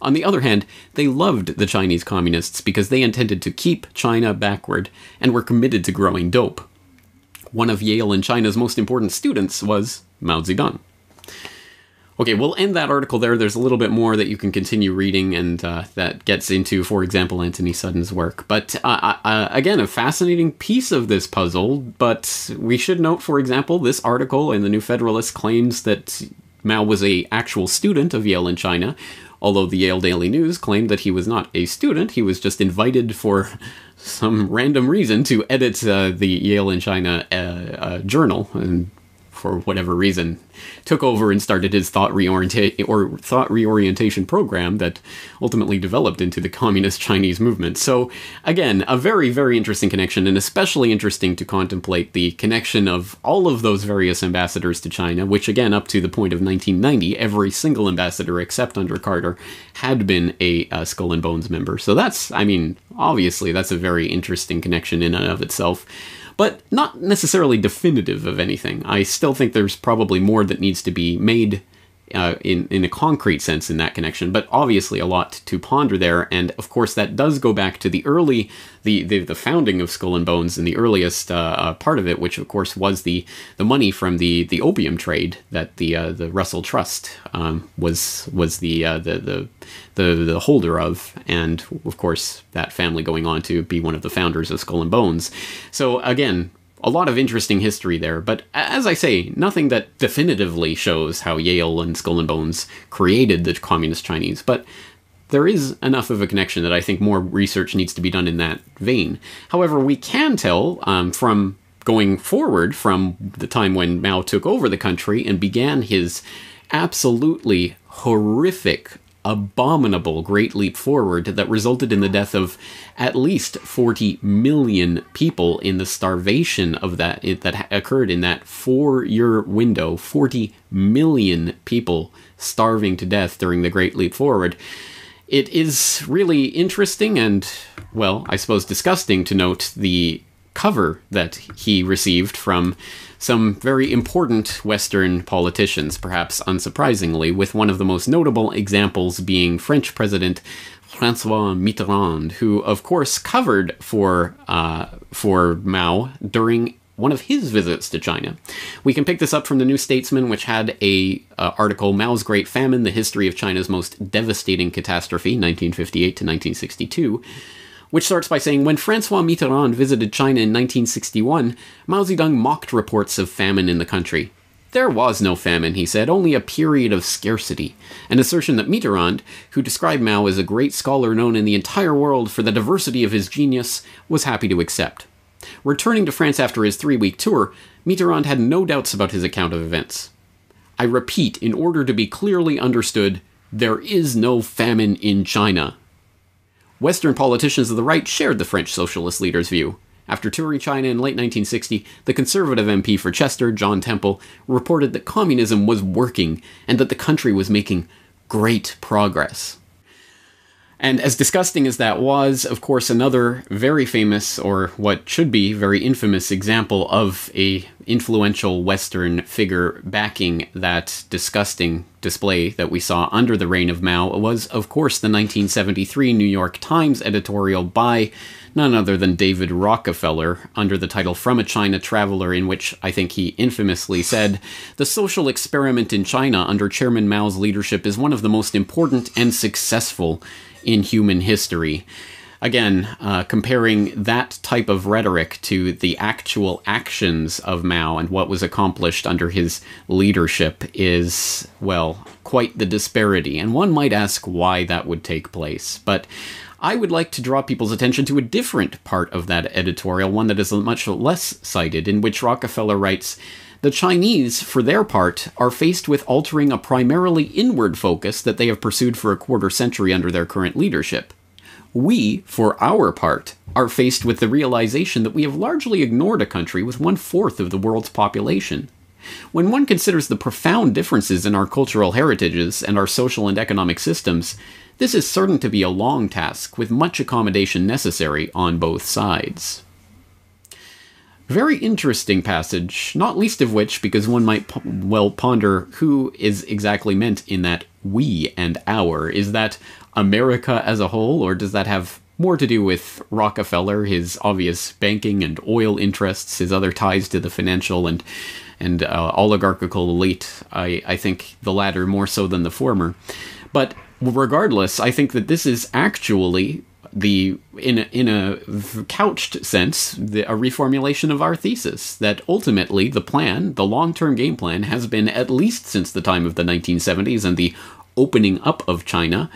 On the other hand, they loved the Chinese communists because they intended to keep China backward and were committed to growing dope. One of Yale in China's most important students was Mao Zedong. Okay, we'll end that article there. There's a little bit more that you can continue reading, and that gets into, for example, Anthony Sutton's work. But again, a fascinating piece of this puzzle, but we should note, for example, this article in the New Federalist claims that Mao was an actual student of Yale in China, although the Yale Daily News claimed that he was not a student. He was just invited for some random reason to edit the Yale in China journal, and for whatever reason, took over and started his thought reorientation program that ultimately developed into the Communist Chinese movement. So, again, a very, very interesting connection, and especially interesting to contemplate the connection of all of those various ambassadors to China, which, again, up to the point of 1990, every single ambassador except under Carter had been a Skull and Bones member. So that's, I mean, obviously, that's a very interesting connection in and of itself, but not necessarily definitive of anything. I still think there's probably more that needs to be made in a concrete sense in that connection, but obviously a lot to ponder there, and of course that does go back to the founding of Skull and Bones and the earliest part of it, which of course was the money from the opium trade that the Russell Trust was the holder of, and of course that family going on to be one of the founders of Skull and Bones. So again, a lot of interesting history there, but as I say, nothing that definitively shows how Yale and Skull and Bones created the Communist Chinese, but there is enough of a connection that I think more research needs to be done in that vein. However, we can tell from going forward from the time when Mao took over the country and began his absolutely horrific, abominable Great Leap Forward that resulted in the death of at least 40 million people in the starvation of that occurred in that 4-year window. 40 million people starving to death during the Great Leap Forward. It is really interesting and, well, I suppose disgusting to note the cover that he received from some very important Western politicians, perhaps unsurprisingly, with one of the most notable examples being French President François Mitterrand, who, of course, covered for Mao during one of his visits to China. We can pick this up from the New Statesman, which had a article, Mao's Great Famine, The History of China's Most Devastating Catastrophe, 1958 to 1962, which starts by saying, when François Mitterrand visited China in 1961, Mao Zedong mocked reports of famine in the country. There was no famine, he said, only a period of scarcity, an assertion that Mitterrand, who described Mao as a great scholar known in the entire world for the diversity of his genius, was happy to accept. Returning to France after his 3-week tour, Mitterrand had no doubts about his account of events. I repeat, in order to be clearly understood, there is no famine in China. Western politicians of the right shared the French socialist leader's view. After touring China in late 1960, the conservative MP for Chester, John Temple, reported that communism was working and that the country was making great progress. And as disgusting as that was, of course, another very famous, or what should be very infamous example of a influential Western figure backing that disgusting display that we saw under the reign of Mao was, of course, the 1973 New York Times editorial by none other than David Rockefeller, under the title From a China Traveler, in which I think he infamously said, "The social experiment in China under Chairman Mao's leadership is one of the most important and successful in human history." Again, comparing that type of rhetoric to the actual actions of Mao and what was accomplished under his leadership is, well, quite the disparity. And one might ask why that would take place. But I would like to draw people's attention to a different part of that editorial, one that is much less cited, in which Rockefeller writes, "The Chinese, for their part, are faced with altering a primarily inward focus that they have pursued for a quarter century under their current leadership. We, for our part, are faced with the realization that we have largely ignored a country with 1/4 of the world's population. When one considers the profound differences in our cultural heritages and our social and economic systems, this is certain to be a long task, with much accommodation necessary on both sides." Very interesting passage, not least of which, because one might well ponder who is exactly meant in that we and our. Is that America as a whole, or does that have more to do with Rockefeller, his obvious banking and oil interests, his other ties to the financial and oligarchical elite? I think the latter more so than the former. But regardless, I think that this is actually in a couched sense, a reformulation of our thesis, that ultimately the plan, the long-term game plan, has been, at least since the time of the 1970s and the opening up of China,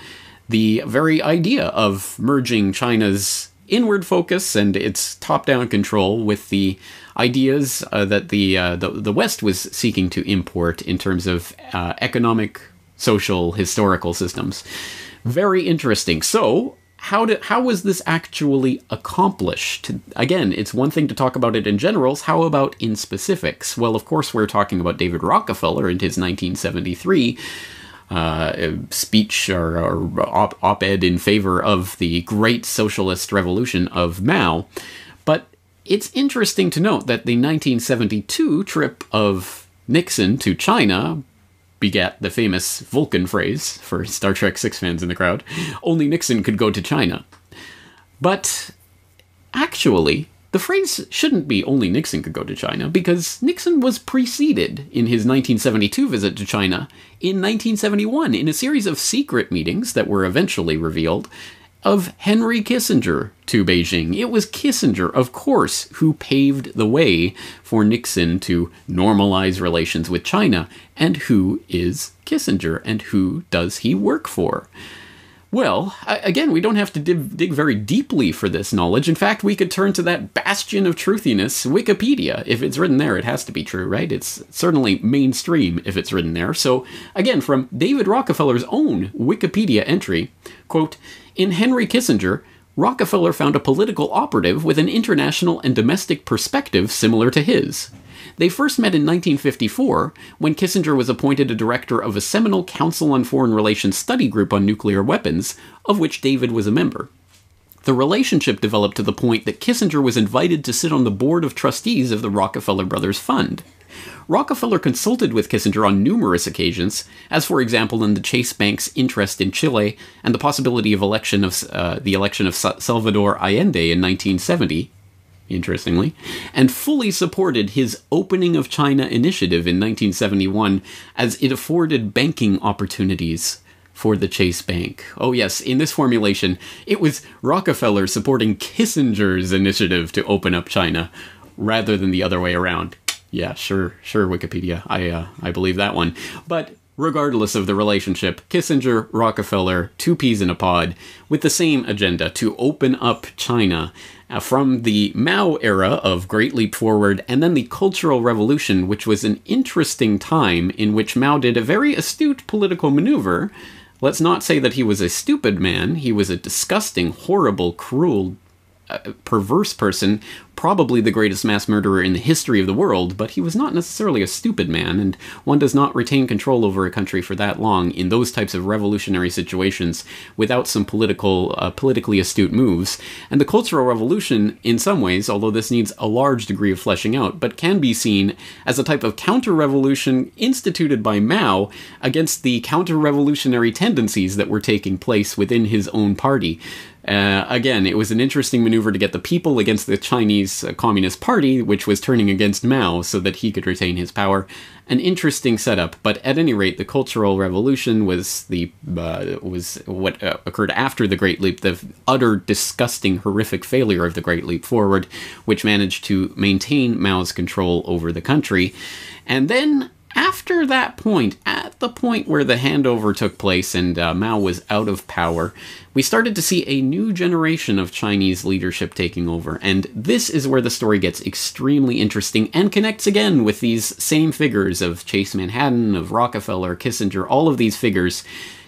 the very idea of merging China's inward focus and its top-down control with the ideas that the West was seeking to import in terms of economic, social, historical systems. Very interesting. So, how was this actually accomplished? Again, it's one thing to talk about it in generals. How about in specifics? Well, of course, we're talking about David Rockefeller and his 1973 speech or op-ed in favor of the great socialist revolution of Mao. But it's interesting to note that the 1972 trip of Nixon to China begat the famous Vulcan phrase, for Star Trek VI fans in the crowd, "Only Nixon could go to China." But actually, the phrase shouldn't be "only Nixon could go to China," because Nixon was preceded in his 1972 visit to China in 1971 in a series of secret meetings that were eventually revealed of Henry Kissinger to Beijing. It was Kissinger, of course, who paved the way for Nixon to normalize relations with China. And who is Kissinger, and who does he work for? Well, again, we don't have to dig very deeply for this knowledge. In fact, we could turn to that bastion of truthiness, Wikipedia. If it's written there, it has to be true, right? It's certainly mainstream if it's written there. So, again, from David Rockefeller's own Wikipedia entry, quote, "In Henry Kissinger, Rockefeller found a political operative with an international and domestic perspective similar to his. They first met in 1954, when Kissinger was appointed a director of a seminal Council on Foreign Relations study group on nuclear weapons, of which David was a member. The relationship developed to the point that Kissinger was invited to sit on the board of trustees of the Rockefeller Brothers Fund. Rockefeller consulted with Kissinger on numerous occasions, as for example in the Chase Bank's interest in Chile and the possibility of the election of Salvador Allende in 1970, interestingly, and fully supported his Opening of China initiative in 1971 as it afforded banking opportunities for the Chase Bank." Oh yes, in this formulation, it was Rockefeller supporting Kissinger's initiative to open up China, rather than the other way around. Yeah, sure, Wikipedia. I believe that one. But regardless of the relationship, Kissinger, Rockefeller, two peas in a pod, with the same agenda to open up China from the Mao era of Great Leap Forward, and then the Cultural Revolution, which was an interesting time in which Mao did a very astute political maneuver. Let's not say that he was a stupid man. He was a disgusting, horrible, cruel, perverse person, probably the greatest mass murderer in the history of the world, but he was not necessarily a stupid man, and one does not retain control over a country for that long in those types of revolutionary situations without some politically astute moves. And the Cultural Revolution, in some ways, although this needs a large degree of fleshing out, but can be seen as a type of counter-revolution instituted by Mao against the counter-revolutionary tendencies that were taking place within his own party. Again, it was an interesting maneuver to get the people against the Chinese Communist Party, which was turning against Mao so that he could retain his power. An interesting setup, but at any rate, the Cultural Revolution was what occurred after the Great Leap, the utter, disgusting, horrific failure of the Great Leap Forward, which managed to maintain Mao's control over the country. And then, after that point, at the point where the handover took place and Mao was out of power, we started to see a new generation of Chinese leadership taking over. And this is where the story gets extremely interesting and connects again with these same figures of Chase Manhattan, of Rockefeller, Kissinger. All of these figures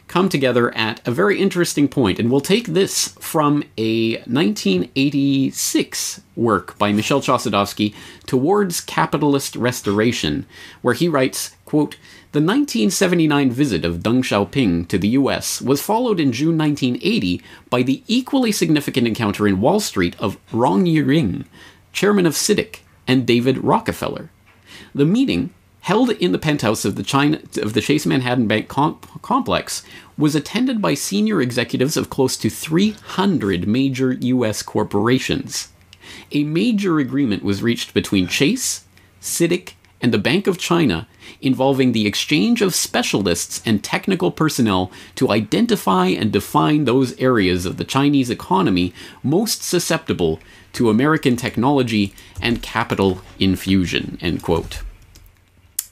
come together at a very interesting point. And we'll take this from a 1986 work by Michel Chossudovsky, Towards Capitalist Restoration, where he writes, quote, "The 1979 visit of Deng Xiaoping to the US was followed in June 1980 by the equally significant encounter in Wall Street of Rong Yiring, chairman of CITIC, and David Rockefeller. The meeting, held in the penthouse of the Chase Manhattan Bank complex, was attended by senior executives of close to 300 major U.S. corporations. A major agreement was reached between Chase, CITIC, and the Bank of China involving the exchange of specialists and technical personnel to identify and define those areas of the Chinese economy most susceptible to American technology and capital infusion," end quote.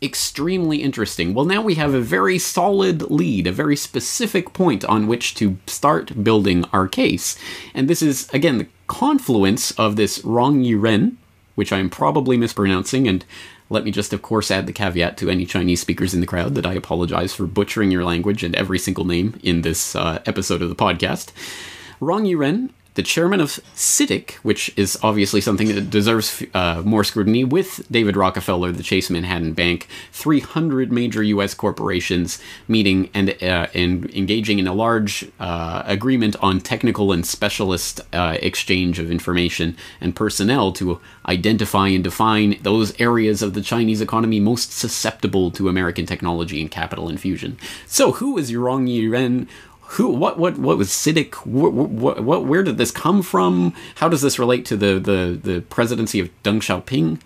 Extremely interesting. Well, now we have a very solid lead, a very specific point on which to start building our case. And this is, again, the confluence of this Rong Yiren, which I'm probably mispronouncing, and let me just, of course, add the caveat to any Chinese speakers in the crowd that I apologize for butchering your language and every single name in this episode of the podcast. Rong Yiren, the chairman of CITIC, which is obviously something that deserves more scrutiny, with David Rockefeller, the Chase Manhattan Bank, 300 major U.S. corporations meeting and engaging in a large agreement on technical and specialist exchange of information and personnel to identify and define those areas of the Chinese economy most susceptible to American technology and capital infusion. So who is Rong Yiren? What was CITIC? Where did this come from? How does this relate to the presidency of Deng Xiaoping?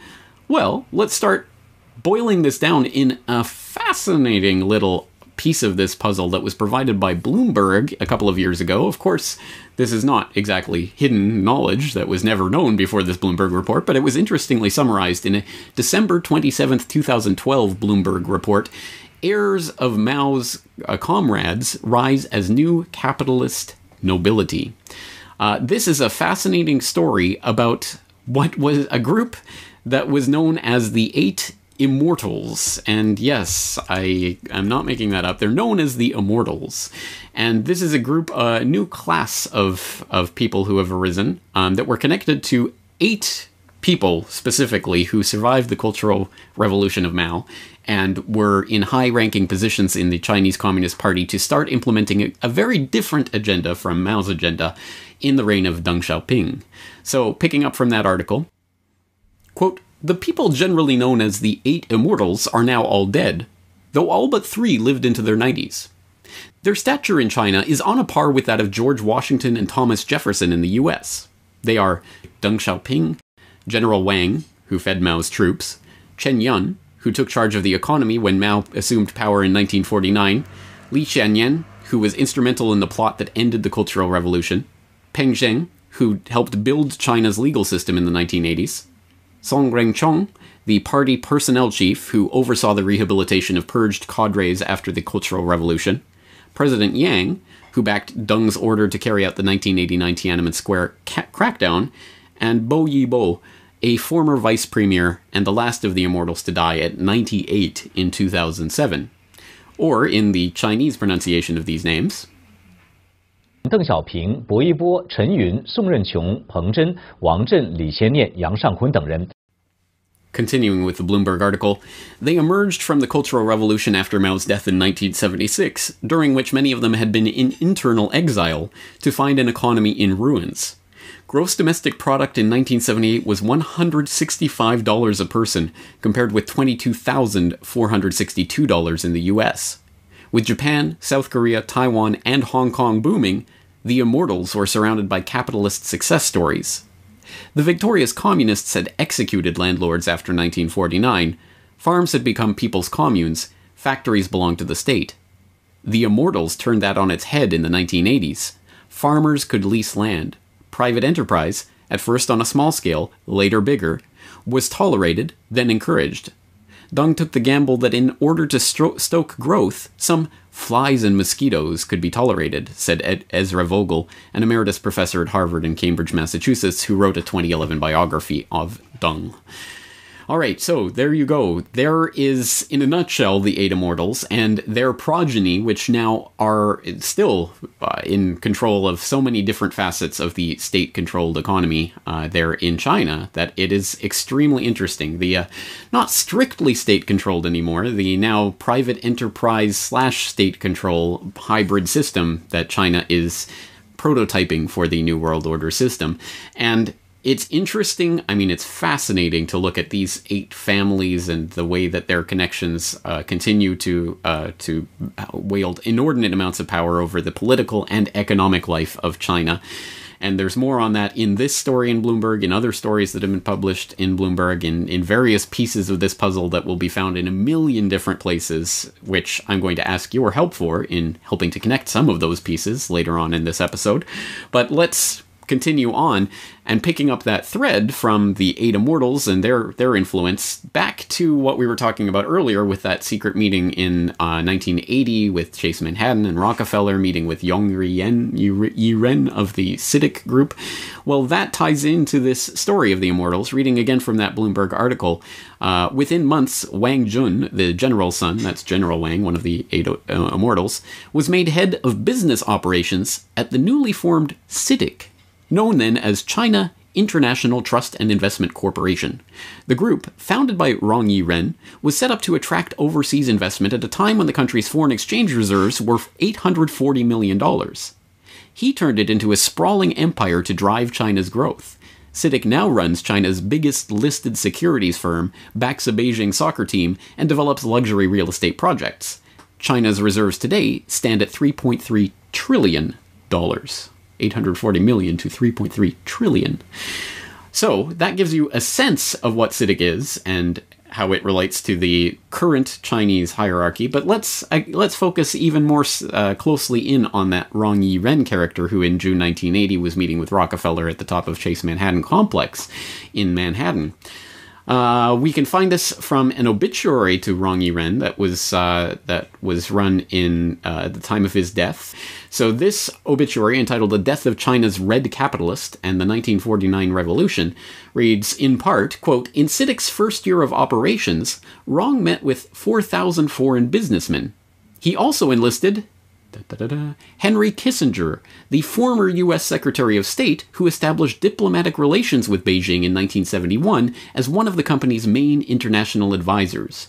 Well, let's start boiling this down in a fascinating little piece of this puzzle that was provided by Bloomberg a couple of years ago. Of course, this is not exactly hidden knowledge that was never known before this Bloomberg report, but it was interestingly summarized in a December 27th, 2012 Bloomberg report. Heirs of Mao's comrades rise as new capitalist nobility. This is a fascinating story about what was a group that was known as the Eight Immortals. And yes, I am not making that up. They're known as the Immortals. And this is a group, a new class of people who have arisen that were connected to 8 people specifically who survived the Cultural Revolution of Mao and were in high-ranking positions in the Chinese Communist Party to start implementing a very different agenda from Mao's agenda in the reign of Deng Xiaoping. So, picking up from that article, quote, "The people generally known as the 8 Immortals are now all dead, though all but 3 lived into their 90s. Their stature in China is on a par with that of George Washington and Thomas Jefferson in the US. They are Deng Xiaoping, General Wang, who fed Mao's troops, Chen Yun, who took charge of the economy when Mao assumed power in 1949, Li Qianyan, who was instrumental in the plot that ended the Cultural Revolution, Peng Zheng, who helped build China's legal system in the 1980s, Song Rengchong, the party personnel chief who oversaw the rehabilitation of purged cadres after the Cultural Revolution, President Yang, who backed Deng's order to carry out the 1989 Tiananmen Square crackdown, and Bo Yibo, a former vice premier and the last of the immortals to die at 98 in 2007. Or, in the Chinese pronunciation of these names,
邓小平、薄一波、陈云、宋任穷、彭真、王震、李先念、杨尚昆等人。
Continuing with the Bloomberg article, they emerged from the Cultural Revolution after Mao's death in 1976, during which many of them had been in internal exile, to find an economy in ruins. Gross domestic product in 1978 was $165 a person, compared with $22,462 in the US. With Japan, South Korea, Taiwan, and Hong Kong booming, the immortals were surrounded by capitalist success stories. The victorious communists had executed landlords after 1949, farms had become people's communes, factories belonged to the state. The immortals turned that on its head in the 1980s. Farmers could lease land. Private enterprise, at first on a small scale, later bigger, was tolerated, then encouraged. Deng took the gamble that in order to stoke growth, some flies and mosquitoes could be tolerated, said Ezra Vogel, an emeritus professor at Harvard and Cambridge, Massachusetts, who wrote a 2011 biography of Deng. Alright, so there you go. There is, in a nutshell, the 8 immortals, and their progeny, which now are still in control of so many different facets of the state-controlled economy there in China, that it is extremely interesting. The not strictly state-controlled anymore, the now private enterprise/state control hybrid system that China is prototyping for the New World Order system. And it's interesting, I mean, it's fascinating to look at these 8 families and the way that their connections continue to wield inordinate amounts of power over the political and economic life of China. And there's more on that in this story in Bloomberg, in other stories that have been published in Bloomberg, in various pieces of this puzzle that will be found in a million different places, which I'm going to ask your help for in helping to connect some of those pieces later on in this episode. But let's continue on and picking up that thread from the 8 immortals and their influence back to what we were talking about earlier with that secret meeting in 1980 with Chase Manhattan and Rockefeller meeting with Yong Yi-ren of the CITIC group. Well, that ties into this story of the immortals. Reading again from that Bloomberg article, within months, Wang Jun, the general's son, that's General Wang, one of the 8 immortals, was made head of business operations at the newly formed CITIC, known then as China International Trust and Investment Corporation. The group, founded by Rong Yi-ren, was set up to attract overseas investment at a time when the country's foreign exchange reserves were $840 million. He turned it into a sprawling empire to drive China's growth. CITIC now runs China's biggest listed securities firm, backs a Beijing soccer team, and develops luxury real estate projects. China's reserves today stand at $3.3 trillion. 840 million to 3.3 trillion. So that gives you a sense of what CITIC is and how it relates to the current Chinese hierarchy. But let's focus even more closely in on that Rong Yi-ren character who in June 1980 was meeting with Rockefeller at the top of Chase Manhattan Complex in Manhattan. We can find this from an obituary to Rong Yi-ren that was run in at the time of his death. So this obituary, entitled The Death of China's Red Capitalist and the 1949 Revolution, reads in part, quote, "In CITIC's first year of operations, Rong met with 4,000 foreign businessmen. He also enlisted Henry Kissinger, the former U.S. Secretary of State who established diplomatic relations with Beijing in 1971 as one of the company's main international advisors.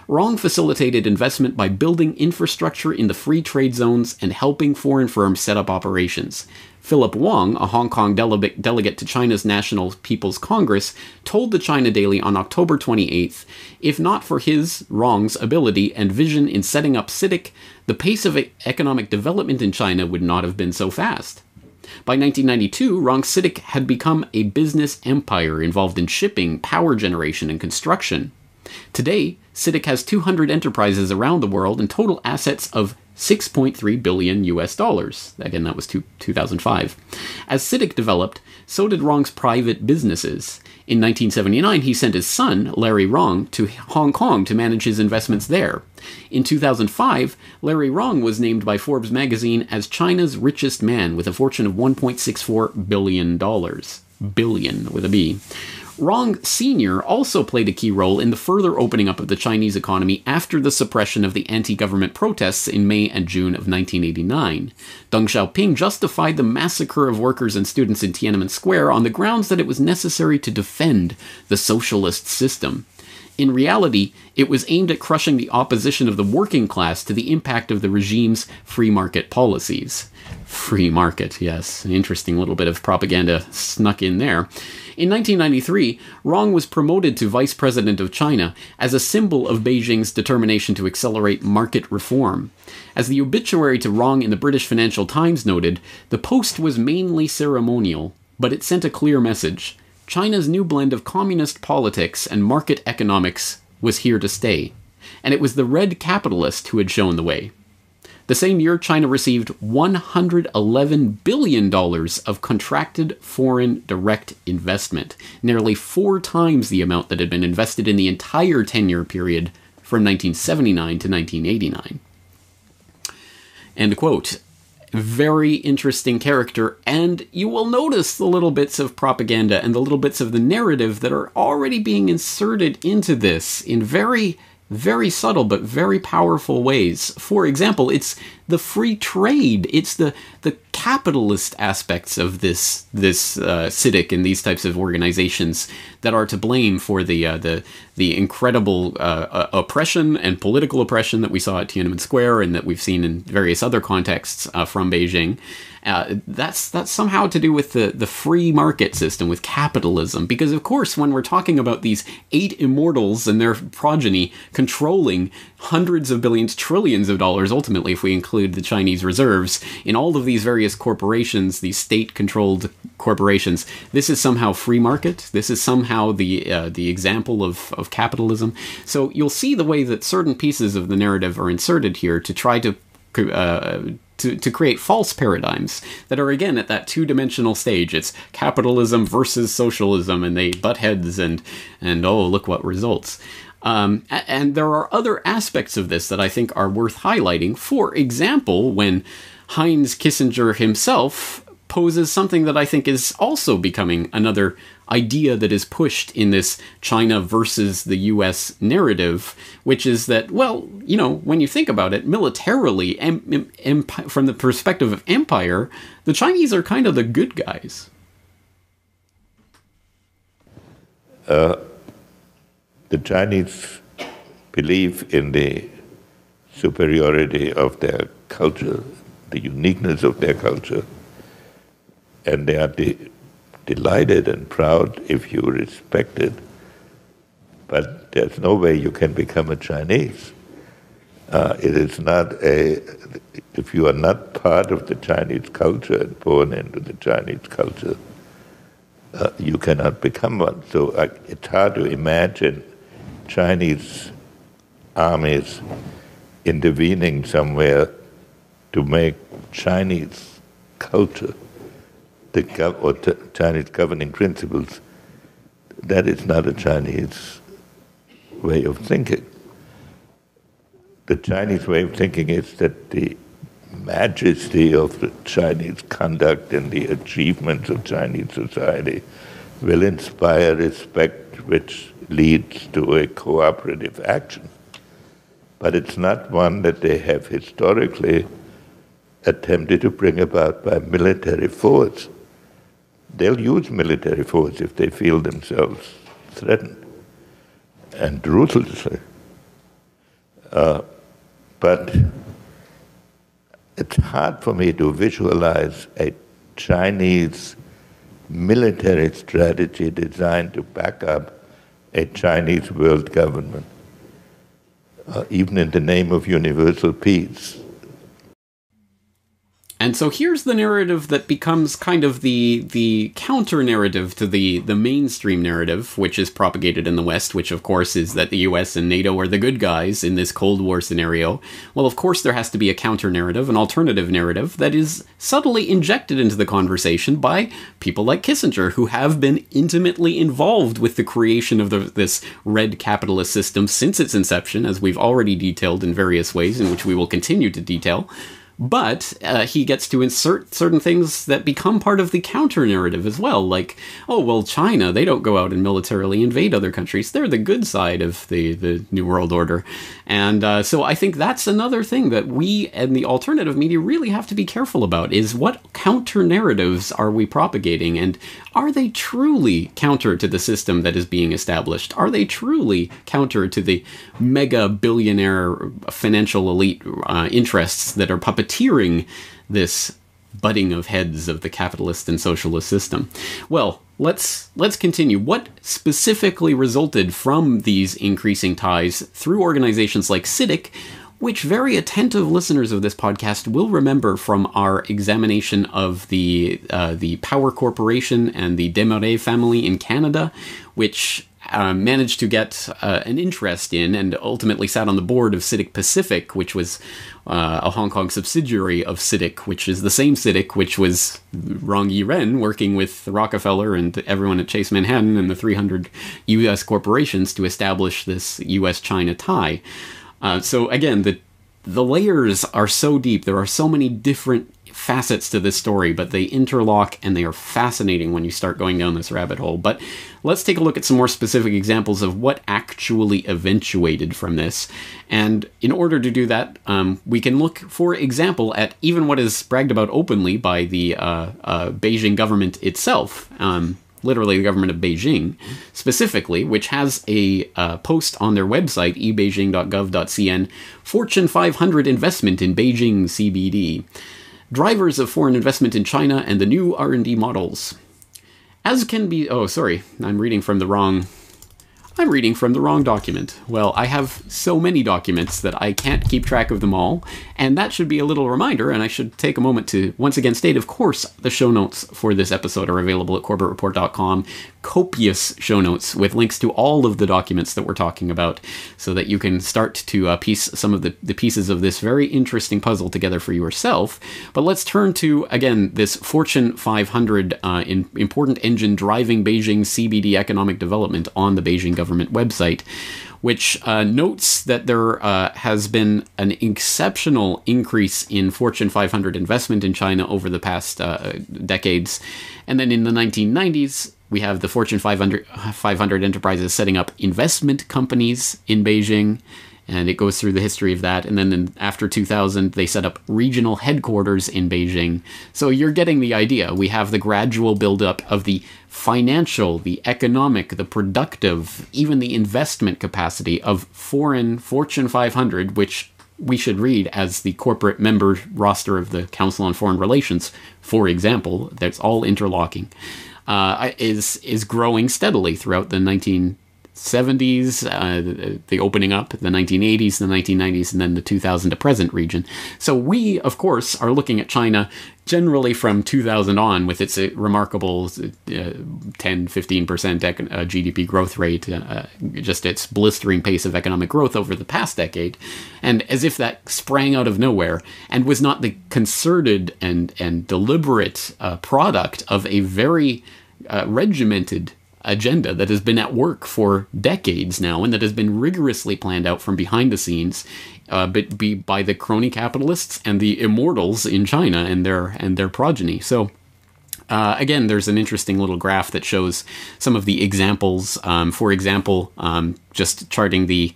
Rong facilitated investment by building infrastructure in the free trade zones and helping foreign firms set up operations. Philip Wang, a Hong Kong delegate to China's National People's Congress, told the China Daily on October 28th, if not for his, Rong's, ability and vision in setting up CITIC, the pace of economic development in China would not have been so fast. By 1992, Rong's CITIC had become a business empire involved in shipping, power generation, and construction. Today, CITIC has 200 enterprises around the world and total assets of $6.3 billion US dollars. Again, that was 2005. As CITIC developed, so did Wrong's private businesses. In 1979, he sent his son, Larry Wrong, to Hong Kong to manage his investments there. In 2005, Larry Wrong was named by Forbes magazine as China's richest man with a fortune of $1.64 billion. Billion with a B. Wrong Sr. also played a key role in the further opening up of the Chinese economy after the suppression of the anti-government protests in May and June of 1989. Deng Xiaoping justified the massacre of workers and students in Tiananmen Square on the grounds that it was necessary to defend the socialist system. In reality, it was aimed at crushing the opposition of the working class to the impact of the regime's free market policies. Free market, yes, an interesting little bit of propaganda snuck in there. In 1993, Wrong was promoted to Vice President of China as a symbol of Beijing's determination to accelerate market reform. As the obituary to Wrong in the British Financial Times noted, the post was mainly ceremonial, but it sent a clear message. China's new blend of communist politics and market economics was here to stay, and it was the red capitalist who had shown the way. The same year, China received $111 billion of contracted foreign direct investment, nearly 4 times the amount that had been invested in the entire 10-year period from 1979 to 1989. End quote. Very interesting character, and you will notice the little bits of propaganda and the little bits of the narrative that are already being inserted into this in very, very subtle but very powerful ways. For example, it's the free trade, it's the capitalist aspects of this CITIC and these types of organizations that are to blame for the incredible oppression and political oppression that we saw at Tiananmen Square and that we've seen in various other contexts from Beijing. That's somehow to do with the free market system, with capitalism. Because, of course, when we're talking about these 8 immortals and their progeny controlling hundreds of billions, trillions of dollars, ultimately, if we include the Chinese reserves, in all of these various corporations, these state-controlled corporations, this is somehow free market. This is somehow the example of capitalism. So you'll see the way that certain pieces of the narrative are inserted here to try to create false paradigms that are, again, at that 2-dimensional stage. It's capitalism versus socialism, and they butt heads, and oh, look what results. And there are other aspects of this that I think are worth highlighting. For example, when Heinz Kissinger himself poses something that I think is also becoming another idea that is pushed in this China versus the US narrative, which is that, well, you know, when you think about it, militarily, from the perspective of empire, the Chinese are kind of the good guys.
The Chinese believe in the superiority of their culture, the uniqueness of their culture, and they are delighted and proud if you respect it. But there's no way you can become a Chinese. It is not if you are not part of the Chinese culture and born into the Chinese culture, you cannot become one. So it's hard to imagine Chinese armies intervening somewhere to make Chinese culture or Chinese governing principles. That is not a Chinese way of thinking. The Chinese way of thinking is that the majesty of the Chinese conduct and the achievements of Chinese society will inspire respect, which leads to a cooperative action. But it's not one that they have historically attempted to bring about by military force. They'll use military force if they feel themselves threatened, and ruthlessly. But it's hard for me to visualize a Chinese military strategy designed to back up a Chinese world government, even in the name of universal peace.
And so here's the narrative that becomes kind of the counter-narrative to the mainstream narrative, which is propagated in the West, which of course is that the US and NATO are the good guys in this Cold War scenario. Well, of course there has to be a counter-narrative, an alternative narrative, that is subtly injected into the conversation by people like Kissinger, who have been intimately involved with the creation of this red capitalist system since its inception, as we've already detailed in various ways, in which we will continue to detail. But he gets to insert certain things that become part of the counter-narrative as well, like, oh, well, China, they don't go out and militarily invade other countries. They're the good side of the New World Order. And so I think that's another thing that we and the alternative media really have to be careful about, is what counter-narratives are we propagating, and are they truly counter to the system that is being established? Are they truly counter to the mega-billionaire financial elite interests that are puppeteering this butting of heads of the capitalist and socialist system? Well, let's continue. What specifically resulted from these increasing ties through organizations like CITIC, which very attentive listeners of this podcast will remember from our examination of the Power Corporation and the Desmarais family in Canada, which managed to get an interest in and ultimately sat on the board of CITIC Pacific, which was a Hong Kong subsidiary of CITIC, which is the same CITIC which was Rong Yi-ren working with Rockefeller and everyone at Chase Manhattan and the 300 U.S. corporations to establish this U.S.-China tie. So again, the layers are so deep. There are so many different facets to this story, but they interlock and they are fascinating when you start going down this rabbit hole. But let's take a look at some more specific examples of what actually eventuated from this. And in order to do that, we can look, for example, at even what is bragged about openly by the Beijing government itself. Literally the government of Beijing, specifically, which has a post on their website, ebeijing.gov.cn, Fortune 500 investment in Beijing CBD. Drivers of foreign investment in China and the new R&D models. As can be... Oh, sorry. I'm reading from the wrong document. Well, I have so many documents that I can't keep track of them all, and that should be a little reminder, and I should take a moment to once again state, of course, the show notes for this episode are available at corbettreport.com. Copious show notes with links to all of the documents that we're talking about, so that you can start to piece some of the pieces of this very interesting puzzle together for yourself. But let's turn to, again, this Fortune 500 important engine driving Beijing CBD economic development on the Beijing government website, which notes that there has been an exceptional increase in Fortune 500 investment in China over the past decades. And then in the 1990s, we have the Fortune 500 enterprises setting up investment companies in Beijing, and it goes through the history of that. And then after 2000, they set up regional headquarters in Beijing. So you're getting the idea. We have the gradual buildup of the financial, the economic, the productive, even the investment capacity of foreign Fortune 500, which we should read as the corporate member roster of the Council on Foreign Relations, for example. That's all interlocking. Is growing steadily throughout the 1970s, the opening up, the 1980s, the 1990s, and then the 2000 to present region. So we, of course, are looking at China generally from 2000 on with its remarkable 10-15% GDP growth rate, just its blistering pace of economic growth over the past decade, and as if that sprang out of nowhere and was not the concerted and deliberate product of a very regimented agenda that has been at work for decades now and that has been rigorously planned out from behind the scenes by the crony capitalists and the immortals in China and their progeny. So again, there's an interesting little graph that shows some of the examples. For example, just charting the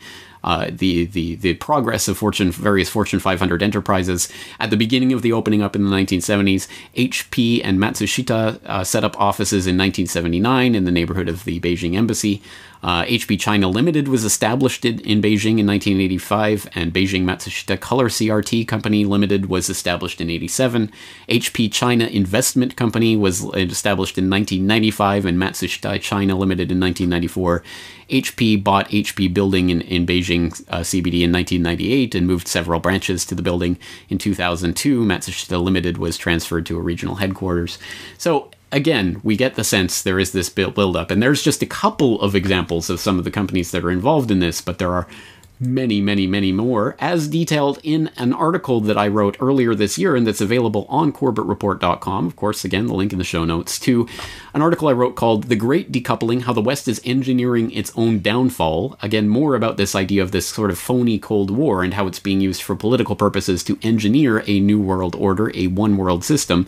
progress of various Fortune 500 enterprises. At the beginning of the opening up in the 1970s, HP and Matsushita set up offices in 1979 in the neighborhood of the Beijing embassy. HP China Limited was established in Beijing in 1985, and Beijing Matsushita Color CRT Company Limited was established in 87. HP China Investment Company was established in 1995, and Matsushita China Limited in 1994. HP bought HP Building in Beijing CBD in 1998 and moved several branches to the building. In 2002, Matsushita Limited was transferred to a regional headquarters. So again, we get the sense there is this build-up, and there's just a couple of examples of some of the companies that are involved in this, but there are many, many, many more, as detailed in an article that I wrote earlier this year and that's available on CorbettReport.com. Of course, again, the link in the show notes to an article I wrote called The Great Decoupling, How the West is Engineering Its Own Downfall. Again, more about this idea of this sort of phony Cold War and how it's being used for political purposes to engineer a new world order, a one-world system,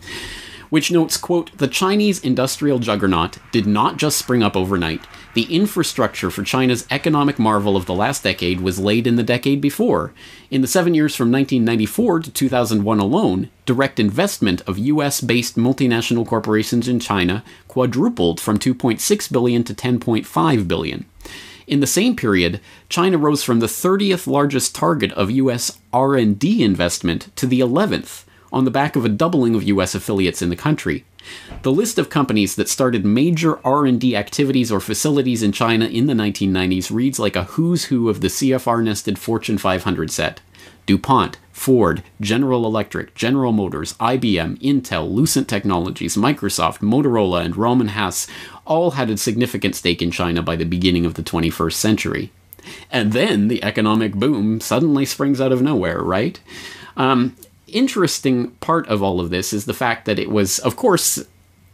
which notes, quote, the Chinese industrial juggernaut did not just spring up overnight. The infrastructure for China's economic marvel of the last decade was laid in the decade before. In the 7 years from 1994 to 2001 alone, direct investment of US-based multinational corporations in China quadrupled from $2.6 billion to $10.5 billion. In the same period, China rose from the 30th largest target of US R&D investment to the 11th, on the back of a doubling of US affiliates in the country. The list of companies that started major R&D activities or facilities in China in the 1990s reads like a who's who of the CFR-nested Fortune 500 set. DuPont, Ford, General Electric, General Motors, IBM, Intel, Lucent Technologies, Microsoft, Motorola, and Roman Haas all had a significant stake in China by the beginning of the 21st century. And then the economic boom suddenly springs out of nowhere, right? Interesting part of all of this is the fact that it was, of course,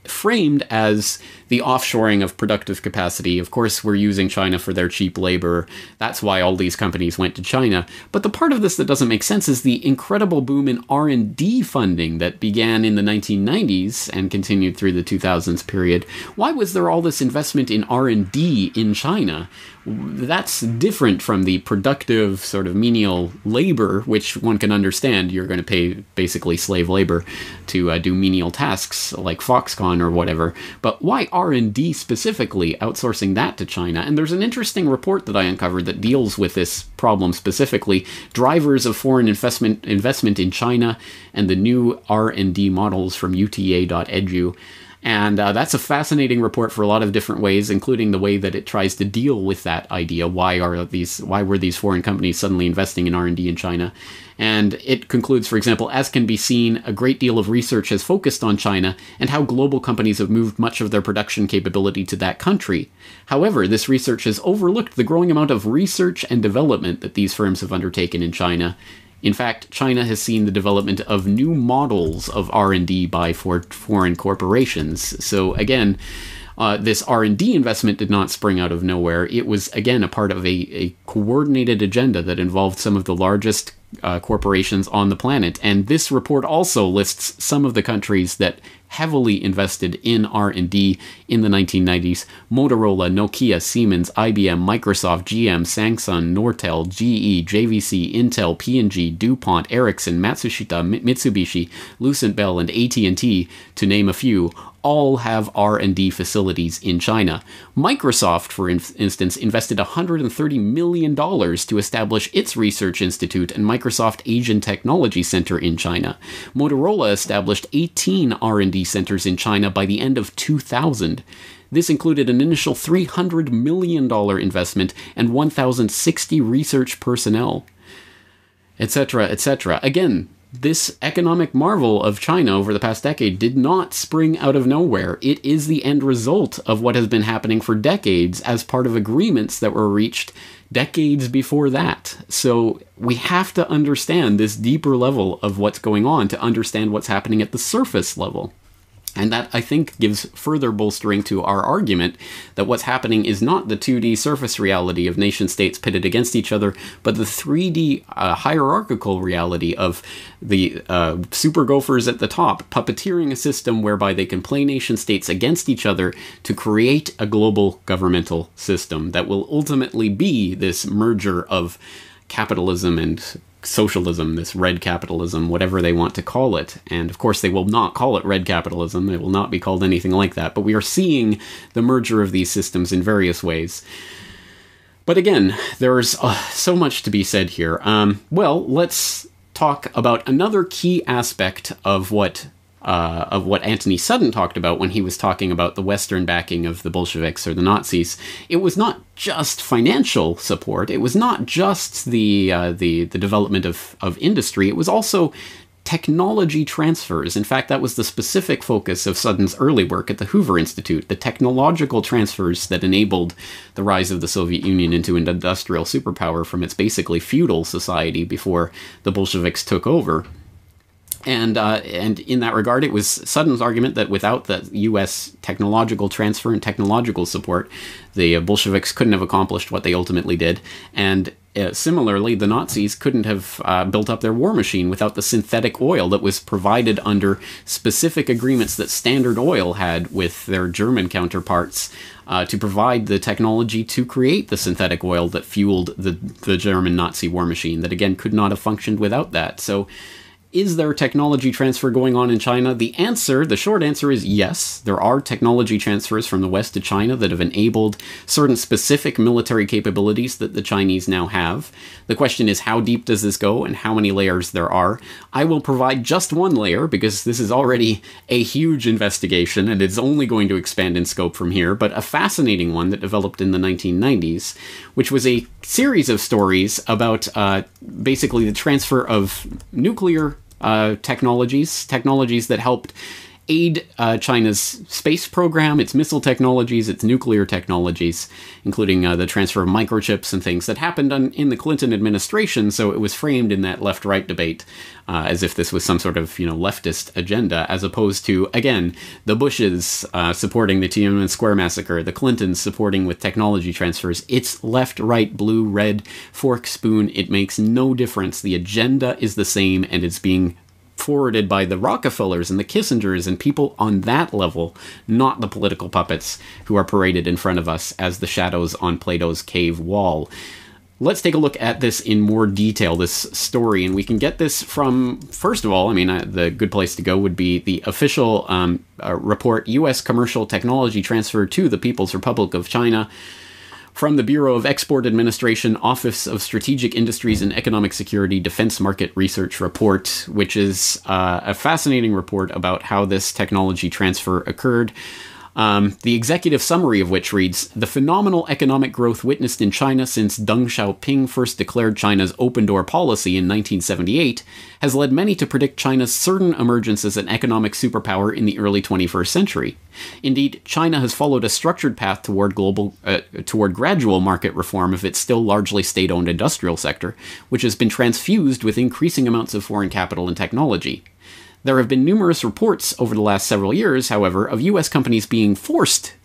framed as the offshoring of productive capacity. Of course, we're using China for their cheap labor. That's why all these companies went to China. But the part of this that doesn't make sense is the incredible boom in R&D funding that began in the 1990s and continued through the 2000s period. Why was there all this investment in R&D in China? That's different from the productive sort of menial labor, which one can understand. You're going to pay basically slave labor to do menial tasks like Foxconn or whatever. But why R&D specifically, outsourcing that to China? And there's an interesting report that I uncovered that deals with this problem specifically, drivers of foreign investment in China and the new R&D models from uta.edu. And that's a fascinating report for a lot of different ways, including the way that it tries to deal with that idea. Why were these foreign companies suddenly investing in R&D in China? And it concludes, for example, as can be seen, a great deal of research has focused on China and how global companies have moved much of their production capability to that country. However, this research has overlooked the growing amount of research and development that these firms have undertaken in China. In fact, China has seen the development of new models of R&D by foreign corporations. So again, this R&D investment did not spring out of nowhere. It was, again, a part of a coordinated agenda that involved some of the largest corporations on the planet. And this report also lists some of the countries that heavily invested in R&D in the 1990s. Motorola, Nokia, Siemens, IBM, Microsoft, GM, Samsung, Nortel, GE, JVC, Intel, P&G, DuPont, Ericsson, Matsushita, Mitsubishi, Lucent Bell, and AT&T, to name a few, all have R&D facilities in China. Microsoft, for instance, invested $130 million to establish its research institute and Microsoft Asian Technology Center in China. Motorola established 18 R&D centers in China by the end of 2000. This included an initial $300 million investment and 1,060 research personnel, etc., etc. Again, this economic marvel of China over the past decade did not spring out of nowhere. It is the end result of what has been happening for decades as part of agreements that were reached decades before that. So we have to understand this deeper level of what's going on to understand what's happening at the surface level. And that, I think, gives further bolstering to our argument that what's happening is not the 2D surface reality of nation-states pitted against each other, but the 3D hierarchical reality of the super gophers at the top puppeteering a system whereby they can play nation-states against each other to create a global governmental system that will ultimately be this merger of capitalism and socialism, this red capitalism, whatever they want to call it. And of course they will not call it red capitalism, it will not be called anything like that, but we are seeing the merger of these systems in various ways. But again, there's so much to be said here. Well, let's talk about another key aspect of what Anthony Sutton talked about when he was talking about the Western backing of the Bolsheviks or the Nazis. It was not just financial support. It was not just the development of industry. It was also technology transfers. In fact, that was the specific focus of Sutton's early work at the Hoover Institute, the technological transfers that enabled the rise of the Soviet Union into an industrial superpower from its basically feudal society before the Bolsheviks took over. And in that regard, it was Sutton's argument that without the U.S. technological transfer and technological support, the Bolsheviks couldn't have accomplished what they ultimately did. And similarly, the Nazis couldn't have built up their war machine without the synthetic oil that was provided under specific agreements that Standard Oil had with their German counterparts to provide the technology to create the synthetic oil that fueled the German Nazi war machine that, again, could not have functioned without that. So is there technology transfer going on in China? The short answer is yes. There are technology transfers from the West to China that have enabled certain specific military capabilities that the Chinese now have. The question is, how deep does this go and how many layers there are? I will provide just one layer because this is already a huge investigation and it's only going to expand in scope from here, but a fascinating one that developed in the 1990s, which was a series of stories about basically the transfer of nuclear technologies that helped aid China's space program, its missile technologies, its nuclear technologies, including the transfer of microchips and things that happened in the Clinton administration. So it was framed in that left-right debate as if this was some sort of leftist agenda, as opposed to, again, the Bushes supporting the Tiananmen Square massacre, the Clintons supporting with technology transfers. It's left, right, blue, red, fork, spoon. It makes no difference. The agenda is the same, and it's being forwarded by the Rockefellers and the Kissingers and people on that level, not the political puppets who are paraded in front of us as the shadows on Plato's cave wall. Let's take a look at this in more detail, this story, and we can get this from, first of all, the good place to go would be the official report, U.S. Commercial Technology Transfer to the People's Republic of China, from the Bureau of Export Administration, Office of Strategic Industries and Economic Security Defense Market Research Report, which is a fascinating report about how this technology transfer occurred. The executive summary of which reads, "The phenomenal economic growth witnessed in China since Deng Xiaoping first declared China's open-door policy in 1978 has led many to predict China's certain emergence as an economic superpower in the early 21st century. Indeed, China has followed a structured path toward gradual market reform of its still largely state-owned industrial sector, which has been transfused with increasing amounts of foreign capital and technology. There have been numerous reports over the last several years, however, of U.S. companies being forced,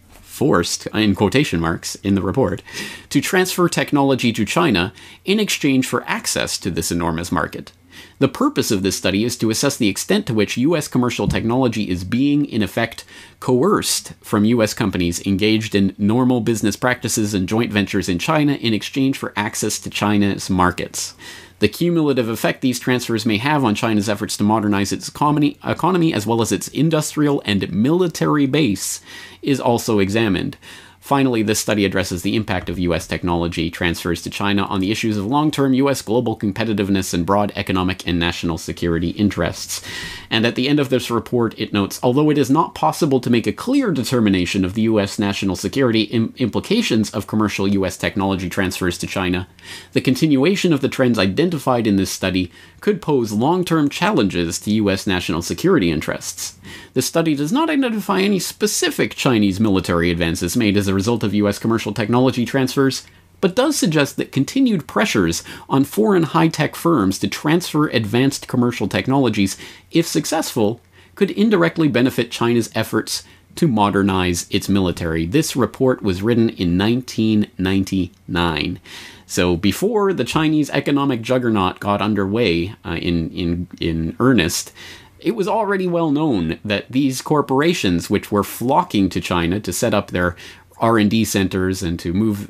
in quotation marks, in the report, to transfer technology to China in exchange for access to this enormous market. The purpose of this study is to assess the extent to which U.S. commercial technology is being, in effect, coerced from U.S. companies engaged in normal business practices and joint ventures in China in exchange for access to China's markets. The cumulative effect these transfers may have on China's efforts to modernize its economy as well as its industrial and military base is also examined. Finally, this study addresses the impact of U.S. technology transfers to China on the issues of long-term U.S. global competitiveness and broad economic and national security interests. And at the end of this report, it notes, although it is not possible to make a clear determination of the U.S. national security implications of commercial U.S. technology transfers to China, the continuation of the trends identified in this study could pose long-term challenges to U.S. national security interests. The study does not identify any specific Chinese military advances made as a result of U.S. commercial technology transfers, but does suggest that continued pressures on foreign high-tech firms to transfer advanced commercial technologies, if successful, could indirectly benefit China's efforts to modernize its military. This report was written in 1999. So before the Chinese economic juggernaut got underway in earnest, it was already well known that these corporations, which were flocking to China to set up their R&D centers and to move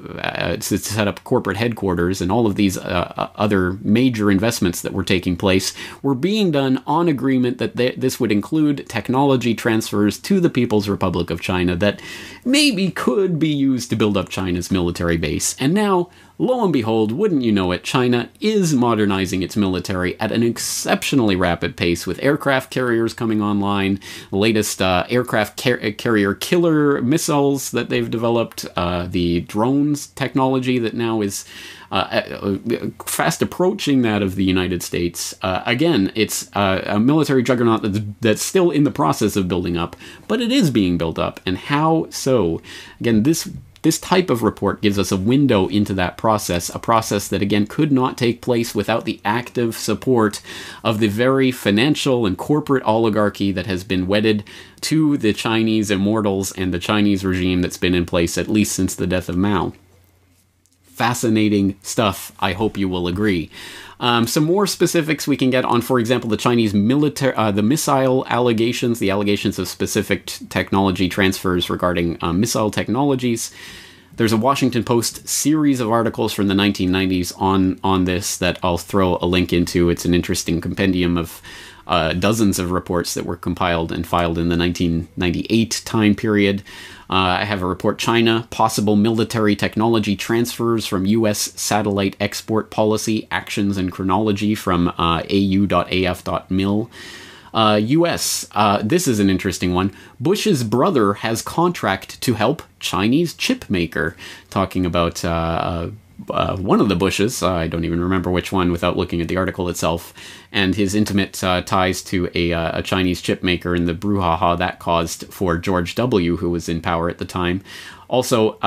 to set up corporate headquarters, and all of these other major investments that were taking place were being done on agreement that this would include technology transfers to the People's Republic of China that maybe could be used to build up China's military base. And now, lo and behold, wouldn't you know it, China is modernizing its military at an exceptionally rapid pace, with aircraft carriers coming online, the latest aircraft carrier killer missiles that they've developed, the drones technology that now is fast approaching that of the United States. Again, it's a military juggernaut that's still in the process of building up, but it is being built up. And how so? Again, this type of report gives us a window into that process, a process that, again, could not take place without the active support of the very financial and corporate oligarchy that has been wedded to the Chinese immortals and the Chinese regime that's been in place at least since the death of Mao. Fascinating stuff, I hope you will agree. Some more specifics we can get on, for example, the Chinese the missile allegations, the allegations of specific technology transfers regarding missile technologies. There's a Washington Post series of articles from the 1990s on this that I'll throw a link into. It's an interesting compendium of dozens of reports that were compiled and filed in the 1998 time period. I have a report, China, possible military technology transfers from U.S. satellite export policy, actions and chronology, from au.af.mil. U.S., this is an interesting one. Bush's brother has contract to help Chinese chip maker. Talking about one of the Bushes, I don't even remember which one without looking at the article itself, and his intimate ties to a Chinese chip maker and the brouhaha that caused for George W., who was in power at the time. Also,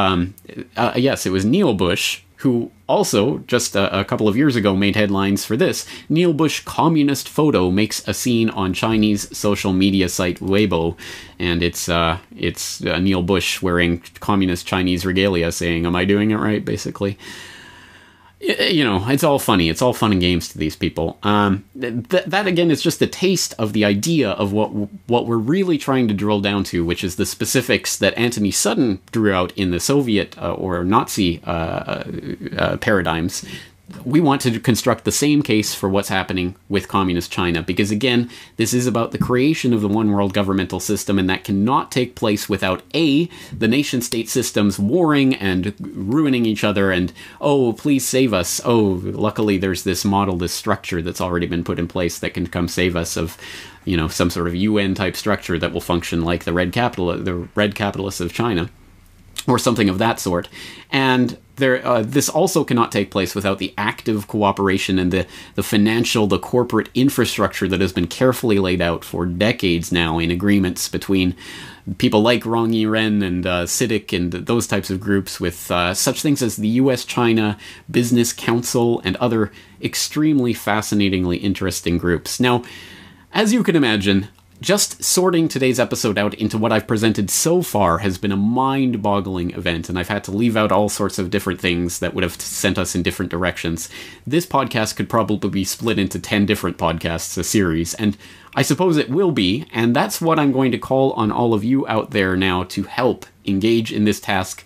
yes, it was Neil Bush, who also, just a couple of years ago, made headlines for this. Neil Bush communist photo makes a scene on Chinese social media site Weibo, and it's Neil Bush wearing communist Chinese regalia saying, "Am I doing it right?" basically. You know, it's all funny. It's all fun and games to these people. That again is just a taste of the idea of what we're really trying to drill down to, which is the specifics that Anthony Sutton drew out in the Soviet or Nazi paradigms. We want to construct the same case for what's happening with communist China, because again, this is about the creation of the one world governmental system, and that cannot take place without A, the nation state systems warring and ruining each other, and oh, please save us. Oh, luckily there's this model, this structure that's already been put in place that can come save us of, you know, some sort of UN type structure that will function like the red capitalists of China, or something of that sort. And this also cannot take place without the active cooperation and the financial, the corporate infrastructure that has been carefully laid out for decades now in agreements between people like Rong Yiren and CITIC and those types of groups, with such things as the U.S.-China Business Council and other extremely fascinatingly interesting groups. Now, as you can imagine, just sorting today's episode out into what I've presented so far has been a mind-boggling event, and I've had to leave out all sorts of different things that would have sent us in different directions. This podcast could probably be split into 10 different podcasts, a series, and I suppose it will be, and that's what I'm going to call on all of you out there now to help engage in this task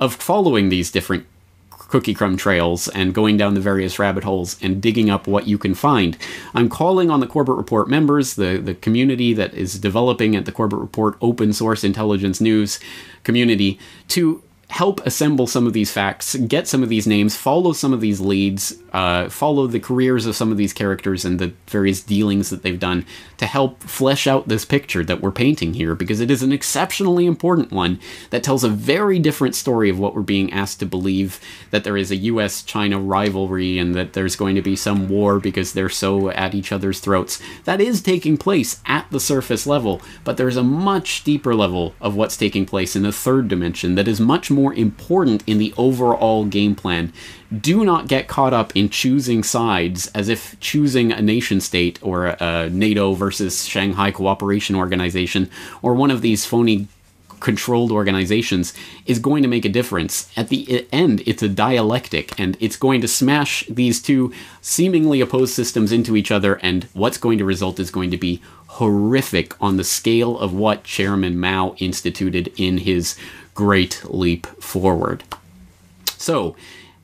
of following these different cookie crumb trails and going down the various rabbit holes and digging up what you can find. I'm calling on the Corbett Report members, the community that is developing at the Corbett Report open source intelligence news community, to help assemble some of these facts, get some of these names, follow some of these leads, follow the careers of some of these characters and the various dealings that they've done to help flesh out this picture that we're painting here, because it is an exceptionally important one that tells a very different story of what we're being asked to believe, that there is a US-China rivalry and that there's going to be some war because they're so at each other's throats. That is taking place at the surface level, but there's a much deeper level of what's taking place in the third dimension that is much more important in the overall game plan. Do not get caught up in choosing sides as if choosing a nation state or a NATO versus Shanghai Cooperation Organization or one of these phony controlled organizations is going to make a difference. At the end, it's a dialectic, and it's going to smash these two seemingly opposed systems into each other, and what's going to result is going to be horrific on the scale of what Chairman Mao instituted in his Great Leap Forward. So,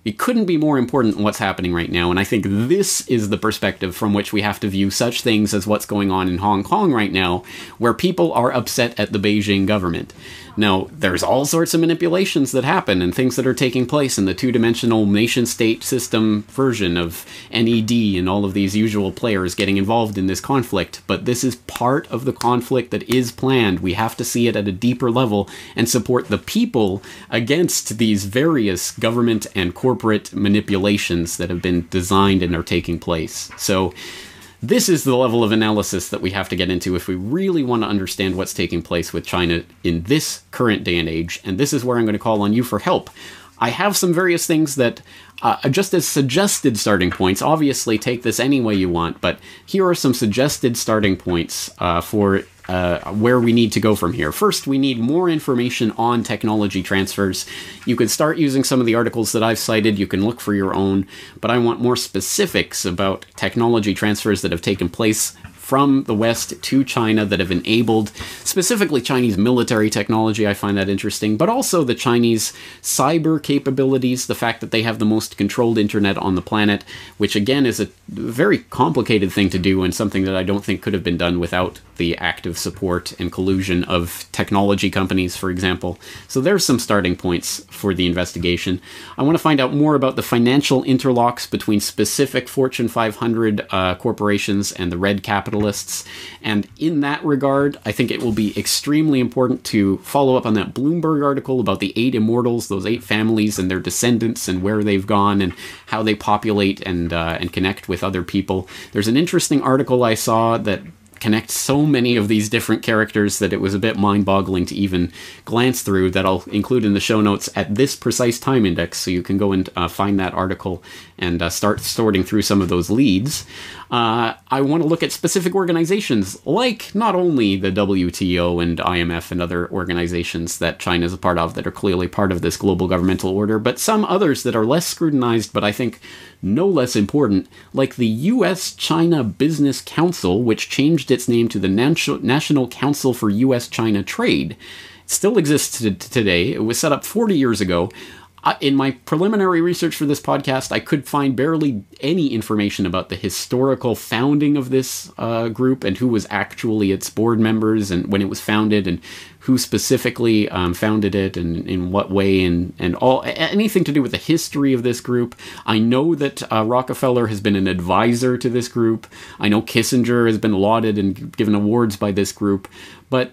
it couldn't be more important what's happening right now, and I think this is the perspective from which we have to view such things as what's going on in Hong Kong right now, where people are upset at the Beijing government. Now, there's all sorts of manipulations that happen and things that are taking place in the two-dimensional nation-state system version of NED and all of these usual players getting involved in this conflict, but this is part of the conflict that is planned. We have to see it at a deeper level and support the people against these various government and corporate manipulations that have been designed and are taking place. So, this is the level of analysis that we have to get into if we really want to understand what's taking place with China in this current day and age, and this is where I'm going to call on you for help. I have some various things that, just as suggested starting points, obviously take this any way you want, but here are some suggested starting points for where we need to go from here. First, we need more information on technology transfers. You could start using some of the articles that I've cited. You can look for your own, but I want more specifics about technology transfers that have taken place from the West to China that have enabled specifically Chinese military technology. I find that interesting, but also the Chinese cyber capabilities, the fact that they have the most controlled internet on the planet, which again is a very complicated thing to do and something that I don't think could have been done without the active support and collusion of technology companies, for example. So there's some starting points for the investigation. I want to find out more about the financial interlocks between specific Fortune 500 corporations and the red capitalists. And in that regard, I think it will be extremely important to follow up on that Bloomberg article about the 8 immortals, those 8 families and their descendants and where they've gone and how they populate and connect with other people. There's an interesting article I saw that connect so many of these different characters that it was a bit mind-boggling to even glance through, that I'll include in the show notes at this precise time index, so you can go and find that article and start sorting through some of those leads. I want to look at specific organizations, like not only the WTO and IMF and other organizations that China is a part of that are clearly part of this global governmental order, but some others that are less scrutinized, but I think no less important, like the U.S.-China Business Council, which changed its name to the National Council for U.S.-China Trade. It still exists today. It was set up 40 years ago. In my preliminary research for this podcast, I could find barely any information about the historical founding of this group and who was actually its board members and when it was founded and who specifically founded it and in what way and anything to do with the history of this group. I know that Rockefeller has been an advisor to this group. I know Kissinger has been lauded and given awards by this group. But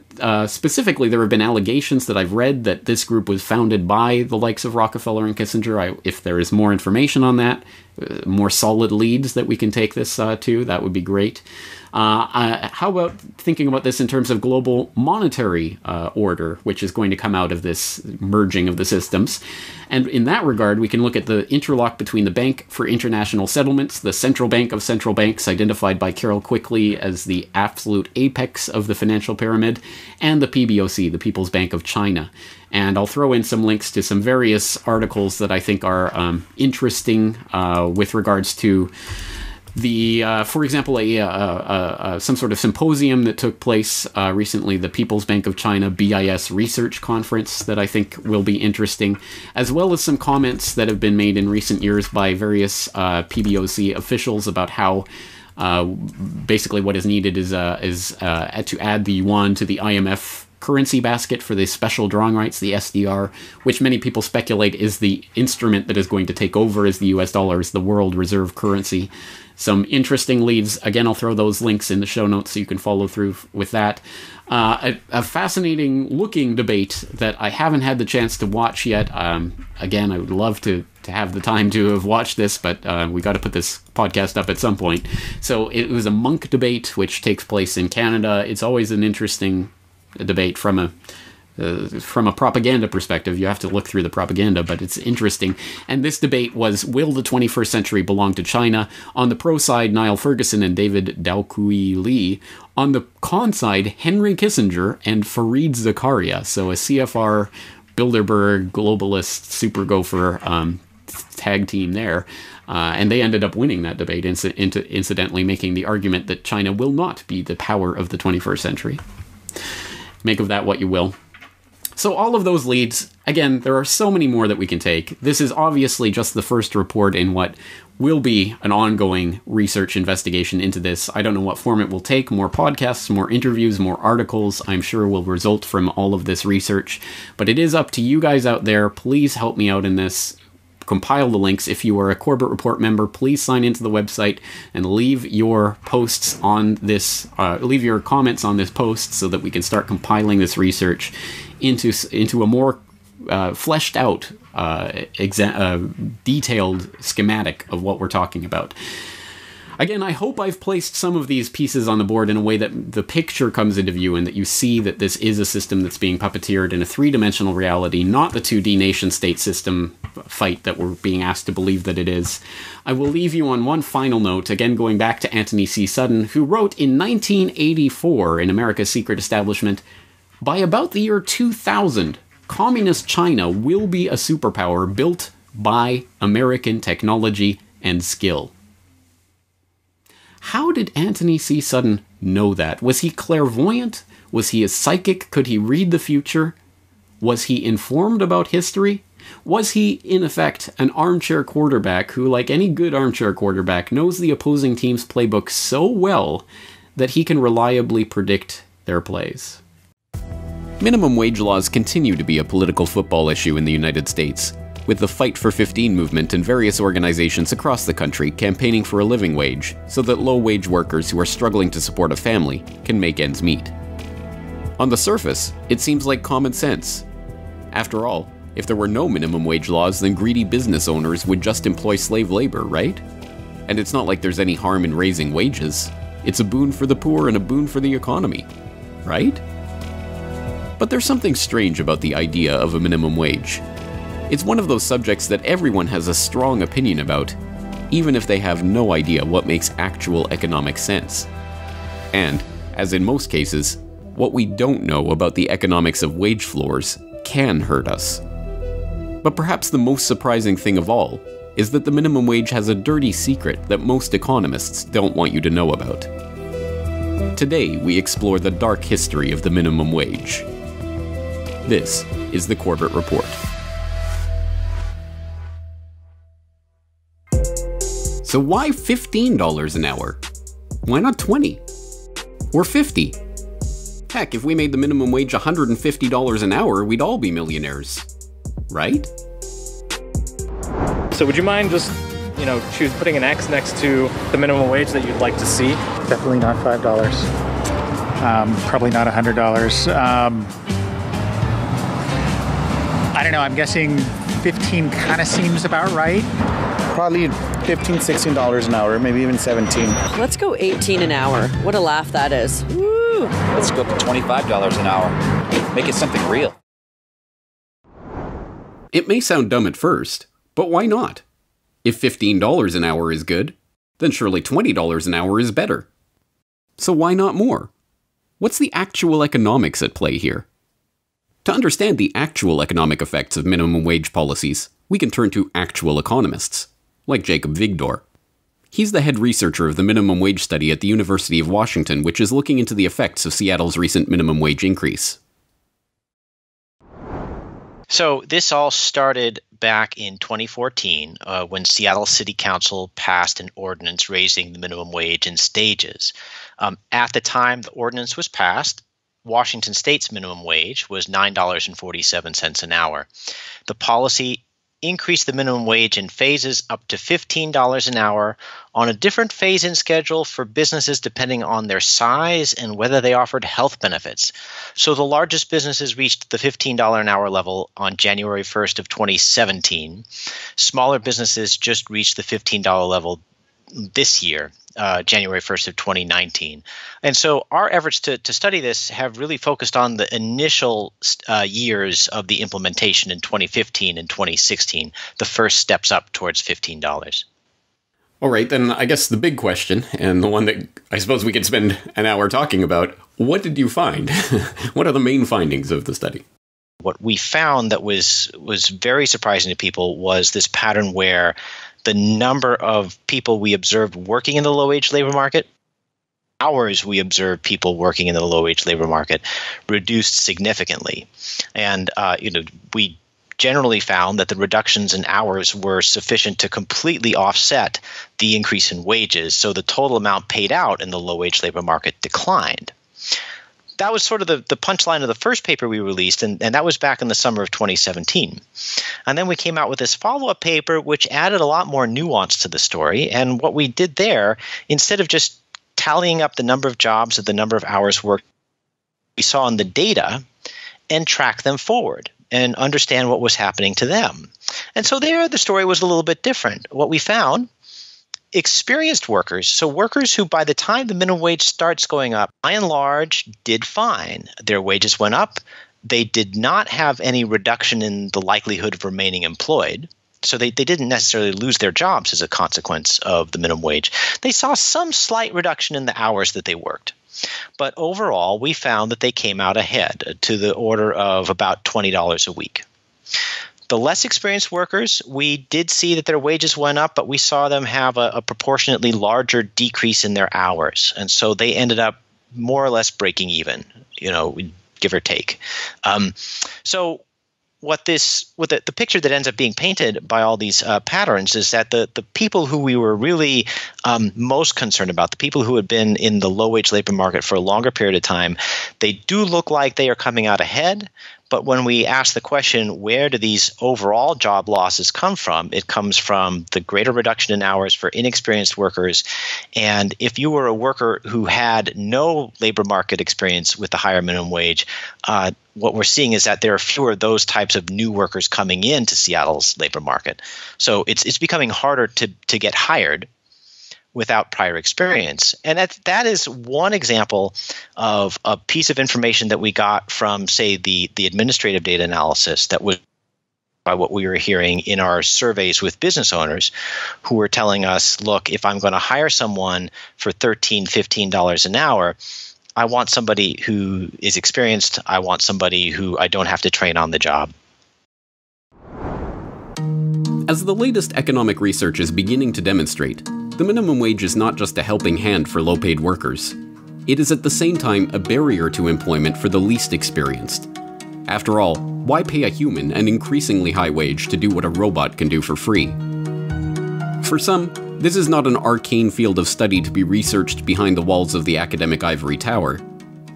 specifically, there have been allegations that I've read that this group was founded by the likes of Rockefeller and Kissinger. If there is more information on that, more solid leads that we can take this to, that would be great. How about thinking about this in terms of global monetary order, which is going to come out of this merging of the systems? And in that regard, we can look at the interlock between the Bank for International Settlements, the central bank of central banks, identified by Carol Quickly as the absolute apex of the financial pyramid, and the PBOC, the People's Bank of China. And I'll throw in some links to some various articles that I think are interesting with regards to the, for example, some sort of symposium that took place recently, the People's Bank of China BIS Research Conference, that I think will be interesting, as well as some comments that have been made in recent years by various PBOC officials about how basically what is needed is to add the yuan to the IMF currency basket for the special drawing rights, the SDR, which many people speculate is the instrument that is going to take over as the US dollar as the world reserve currency. Some interesting leads. Again, I'll throw those links in the show notes so you can follow through with that. A fascinating looking debate that I haven't had the chance to watch yet. Again, I would love to have the time to have watched this, but we got to put this podcast up at some point. So it was a monk debate, which takes place in Canada. It's always an interesting debate from a from a propaganda perspective, you have to look through the propaganda, but it's interesting. And this debate was, will the 21st century belong to China? On the pro side, Niall Ferguson and David Daoqui Lee. On the con side, Henry Kissinger and Fareed Zakaria. So a CFR, Bilderberg, globalist, super gopher tag team there. And they ended up winning that debate, incidentally making the argument that China will not be the power of the 21st century. Make of that what you will. So all of those leads, again, there are so many more that we can take. This is obviously just the first report in what will be an ongoing research investigation into this. I don't know what form it will take. More podcasts, more interviews, more articles, I'm sure will result from all of this research. But it is up to you guys out there. Please help me out in this. Compile the links. If you are a Corbett Report member, please sign into the website and leave your posts on this, leave your comments on this post so that we can start compiling this research into a more fleshed out, detailed schematic of what we're talking about. Again, I hope I've placed some of these pieces on the board in a way that the picture comes into view and that you see that this is a system that's being puppeteered in a three-dimensional reality, not the 2D nation-state system fight that we're being asked to believe that it is. I will leave you on one final note, again going back to Anthony C. Sudden, who wrote in 1984 in America's Secret Establishment, "By about the year 2000, Communist China will be a superpower built by American technology and skill." How did Anthony C. Sudden know that? Was he clairvoyant? Was he a psychic? Could he read the future? Was he informed about history? Was he, in effect, an armchair quarterback who, like any good armchair quarterback, knows the opposing team's playbook so well that he can reliably predict their plays? Minimum wage laws continue to be a political football issue in the United States, with the Fight for 15 movement and various organizations across the country campaigning for a living wage so that low-wage workers who are struggling to support a family can make ends meet. On the surface, it seems like common sense. After all, if there were no minimum wage laws, then greedy business owners would just employ slave labor, right? And it's not like there's any harm in raising wages. It's a boon for the poor and a boon for the economy, right? But there's something strange about the idea of a minimum wage. It's one of those subjects that everyone has a strong opinion about, even if they have no idea what makes actual economic sense. And, as in most cases, what we don't know about the economics of wage floors can hurt us. But perhaps the most surprising thing of all is that the minimum wage has a dirty secret that most economists don't want you to know about. Today, we explore the dark history of the minimum wage. This is the Corbett Report. So why $15 an hour? Why not $20? Or $50? Heck, if we made the minimum wage $150 an hour, we'd all be millionaires. Right?
So would you mind just, putting an X next to the minimum wage that you'd like to see?
Definitely not $5. Probably not $100. I don't know, I'm guessing 15 kind of seems about right.
Probably $15, $16 an hour, maybe even 17.
Let's go 18 an hour. What a laugh that is. Woo!
Let's go up to $25 an hour. Make it something real.
It may sound dumb at first, but why not? If $15 an hour is good, then surely $20 an hour is better. So why not more? What's the actual economics at play here? To understand the actual economic effects of minimum wage policies, we can turn to actual economists, like Jacob Vigdor. He's the head researcher of the minimum wage study at the University of Washington, which is looking into the effects of Seattle's recent minimum wage increase.
So this all started back in 2014 when Seattle City Council passed an ordinance raising the minimum wage in stages. At the time the ordinance was passed, Washington State's minimum wage was $9.47 an hour. The policy increased the minimum wage in phases up to $15 an hour on a different phase-in schedule for businesses depending on their size and whether they offered health benefits. So the largest businesses reached the $15 an hour level on January 1st of 2017. Smaller businesses just reached the $15 level this year, January 1st of 2019. And so our efforts to study this have really focused on the initial years of the implementation in 2015 and 2016, the first steps up towards $15.
All right, then I guess the big question, and the one that I suppose we could spend an hour talking about, what did you find? What are the main findings of the study?
What we found that was very surprising to people was this pattern where the number of people we observed working in the low-wage labor market, hours we observed people working in the low-wage labor market, reduced significantly. And we generally found that the reductions in hours were sufficient to completely offset the increase in wages, so the total amount paid out in the low-wage labor market declined. That was sort of the punchline of the first paper we released, and that was back in the summer of 2017. And then we came out with this follow-up paper, which added a lot more nuance to the story. And what we did there, instead of just tallying up the number of jobs or the number of hours worked we saw in the data and track them forward and understand what was happening to them. And so there, the story was a little bit different. What we found, experienced workers, so workers who by the time the minimum wage starts going up, by and large, did fine. Their wages went up. They did not have any reduction in the likelihood of remaining employed. So they didn't necessarily lose their jobs as a consequence of the minimum wage. They saw some slight reduction in the hours that they worked. But overall, we found that they came out ahead to the order of about $20 a week. The less experienced workers, we did see that their wages went up, but we saw them have a proportionately larger decrease in their hours. And so they ended up more or less breaking even, give or take. So what the picture that ends up being painted by all these patterns is that the people who we were really most concerned about, the people who had been in the low-wage labor market for a longer period of time, they do look like they are coming out ahead. But when we ask the question, where do these overall job losses come from? It comes from the greater reduction in hours for inexperienced workers. And if you were a worker who had no labor market experience with the higher minimum wage, what we're seeing is that there are fewer of those types of new workers coming into Seattle's labor market. So it's becoming harder to get hired without prior experience. And that is one example of a piece of information that we got from, say, the administrative data analysis that was by what we were hearing in our surveys with business owners who were telling us, look, if I'm going to hire someone for $13, $15 an hour, I want somebody who is experienced. I want somebody who I don't have to train on the job.
As the latest economic research is beginning to demonstrate, the minimum wage is not just a helping hand for low-paid workers. It is at the same time a barrier to employment for the least experienced. After all, why pay a human an increasingly high wage to do what a robot can do for free? For some, this is not an arcane field of study to be researched behind the walls of the academic ivory tower.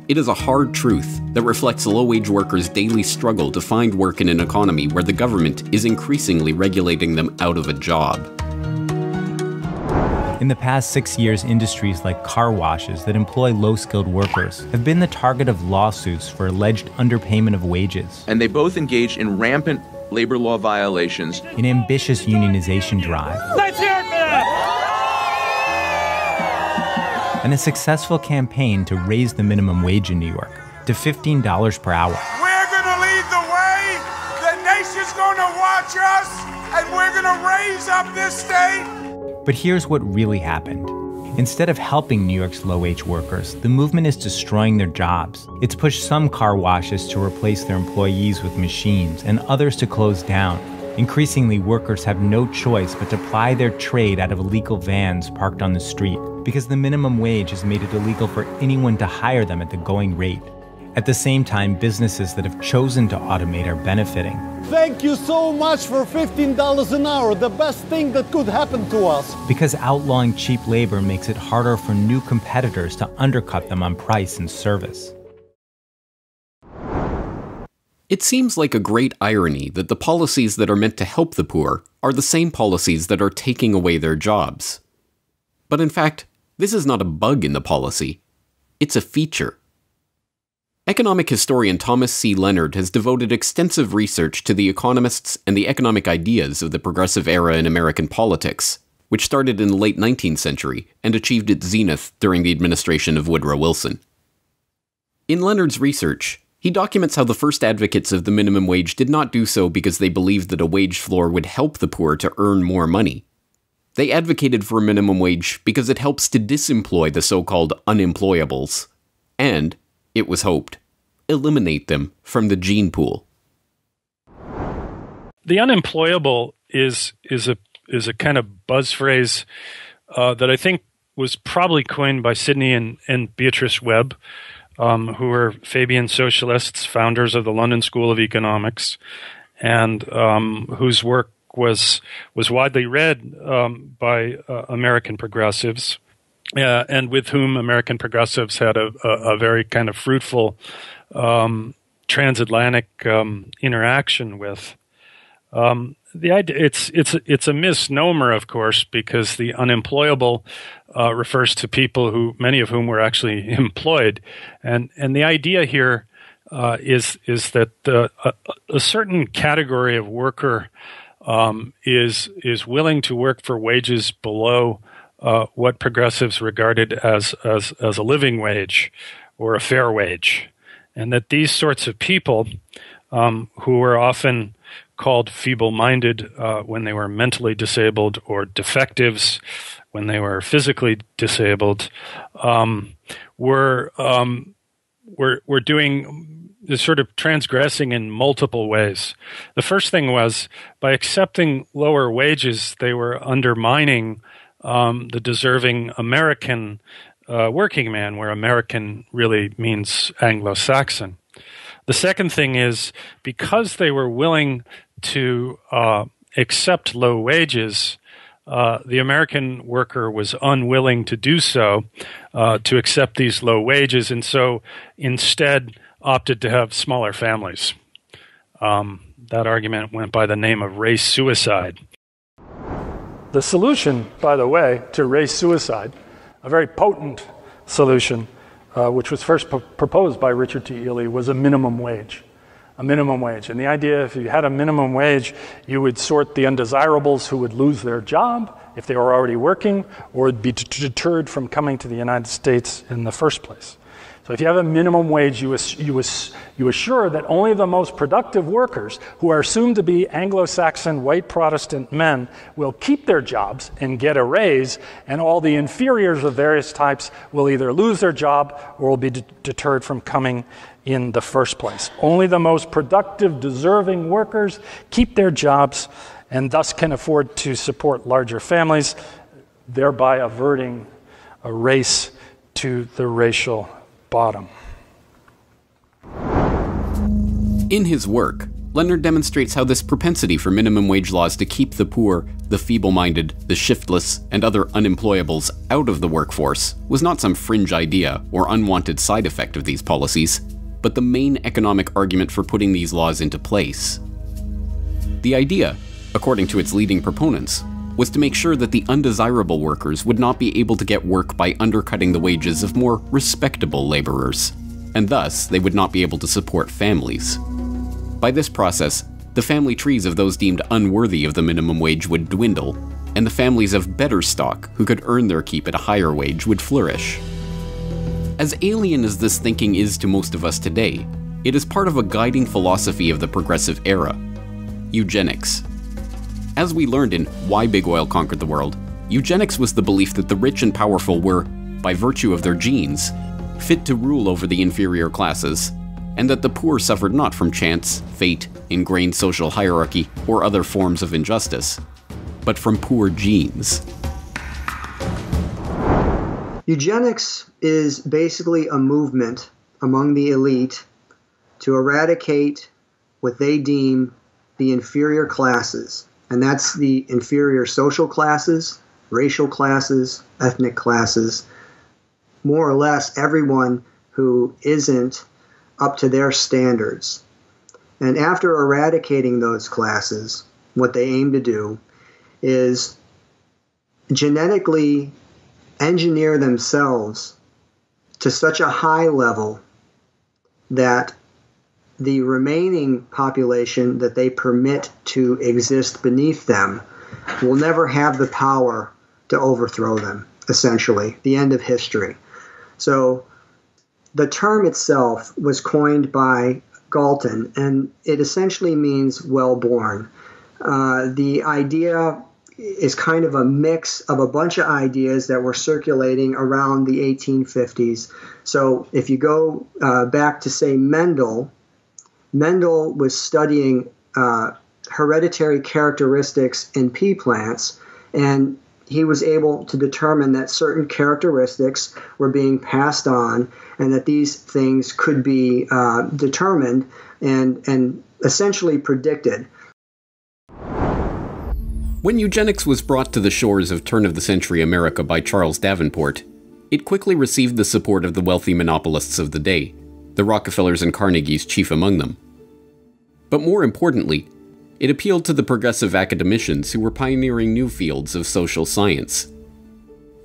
It is a hard truth that reflects low-wage workers' daily struggle to find work in an economy where the government is increasingly regulating them out of a job.
In the past 6 years, industries like car washes that employ low-skilled workers have been the target of lawsuits for alleged underpayment of wages.
And they both engaged in rampant labor law violations.
An ambitious unionization drive.
Let's hear it for that!
And a successful campaign to raise the minimum wage in New York to $15 per hour.
We're gonna lead the way, the nation's gonna watch us, and we're gonna raise up this state.
But here's what really happened. Instead of helping New York's low-wage workers, the movement is destroying their jobs. It's pushed some car washes to replace their employees with machines and others to close down. Increasingly, workers have no choice but to ply their trade out of illegal vans parked on the street because the minimum wage has made it illegal for anyone to hire them at the going rate. At the same time, businesses that have chosen to automate are benefiting.
Thank you so much for $15 an hour, the best thing that could happen to us.
Because outlawing cheap labor makes it harder for new competitors to undercut them on price and service.
It seems like a great irony that the policies that are meant to help the poor are the same policies that are taking away their jobs. But in fact, this is not a bug in the policy. It's a feature. Economic historian Thomas C. Leonard has devoted extensive research to the economists and the economic ideas of the progressive era in American politics. which started in the late 19th century and achieved its zenith during the administration of Woodrow Wilson. In Leonard's research, he documents how the first advocates of the minimum wage did not do so because they believed that a wage floor would help the poor to earn more money. They advocated for a minimum wage because it helps to disemploy the so-called unemployables, and, it was hoped, eliminate them from the gene pool.
The unemployable is a kind of buzz phrase that I think was probably coined by Sidney and Beatrice Webb, who were Fabian socialists, founders of the London School of Economics, and whose work was widely read by American progressives, and with whom American progressives had a very kind of fruitful transatlantic interaction with. The idea it's a misnomer, of course, because the unemployable refers to people many of whom were actually employed, and the idea here is that a certain category of worker is willing to work for wages below what progressives regarded as a living wage or a fair wage, and that these sorts of people who were often called feeble-minded when they were mentally disabled, or defectives when they were physically disabled, were doing this sort of transgressing in multiple ways. The first thing was, by accepting lower wages, they were undermining the deserving American working man, where American really means Anglo-Saxon. The second thing is, because they were willing to accept low wages, the American worker was unwilling to do so, to accept these low wages, and so instead opted to have smaller families. That argument went by the name of race suicide. The solution, by the way, to race suicide, a very potent solution, which was first proposed by Richard T. Ely, was a minimum wage. A minimum wage. And the idea, if you had a minimum wage, you would sort the undesirables who would lose their job if they were already working, or would be deterred from coming to the United States in the first place. So if you have a minimum wage, you assure that only the most productive workers, who are assumed to be Anglo-Saxon white Protestant men, will keep their jobs and get a raise, and all the inferiors of various types will either lose their job or will be deterred from coming in the first place. Only the most productive, deserving workers keep their jobs and thus can afford to support larger families, thereby averting a race to the racial bottom.
In his work, Leonard demonstrates how this propensity for minimum wage laws to keep the poor, the feeble-minded, the shiftless, and other unemployables out of the workforce was not some fringe idea or unwanted side effect of these policies, but the main economic argument for putting these laws into place. The idea, according to its leading proponents, was to make sure that the undesirable workers would not be able to get work by undercutting the wages of more respectable laborers, and thus they would not be able to support families. By this process, the family trees of those deemed unworthy of the minimum wage would dwindle, and the families of better stock who could earn their keep at a higher wage would flourish. As alien as this thinking is to most of us today, it is part of a guiding philosophy of the progressive era: eugenics. As we learned in Why Big Oil Conquered the World, eugenics was the belief that the rich and powerful were, by virtue of their genes, fit to rule over the inferior classes, and that the poor suffered not from chance, fate, ingrained social hierarchy, or other forms of injustice, but from poor genes.
Eugenics is basically a movement among the elite to eradicate what they deem the inferior classes. And that's the inferior social classes, racial classes, ethnic classes, more or less everyone who isn't up to their standards. And after eradicating those classes, what they aim to do is genetically engineer themselves to such a high level that the remaining population that they permit to exist beneath them will never have the power to overthrow them, essentially, the end of history. So the term itself was coined by Galton, and it essentially means well-born. The idea is kind of a mix of a bunch of ideas that were circulating around the 1850s. So if you go back to, say, Mendel was studying hereditary characteristics in pea plants, and he was able to determine that certain characteristics were being passed on and that these things could be determined and essentially predicted.
When eugenics was brought to the shores of turn-of-the-century America by Charles Davenport, it quickly received the support of the wealthy monopolists of the day, the Rockefellers and Carnegies chief among them. But more importantly, it appealed to the progressive academicians who were pioneering new fields of social science.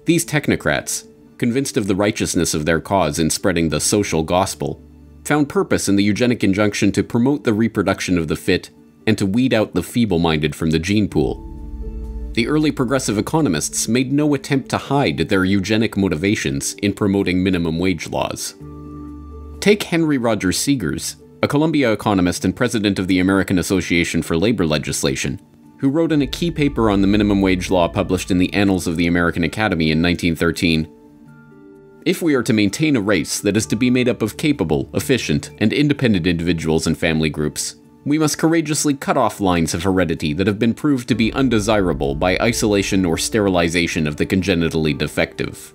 These technocrats, convinced of the righteousness of their cause in spreading the social gospel, found purpose in the eugenic injunction to promote the reproduction of the fit and to weed out the feeble-minded from the gene pool. The early progressive economists made no attempt to hide their eugenic motivations in promoting minimum wage laws. Take Henry Rogers Seegers, a Columbia economist and president of the American Association for Labor Legislation, who wrote in a key paper on the minimum wage law published in the Annals of the American Academy in 1913, "If we are to maintain a race that is to be made up of capable, efficient, and independent individuals and family groups, we must courageously cut off lines of heredity that have been proved to be undesirable by isolation or sterilization of the congenitally defective.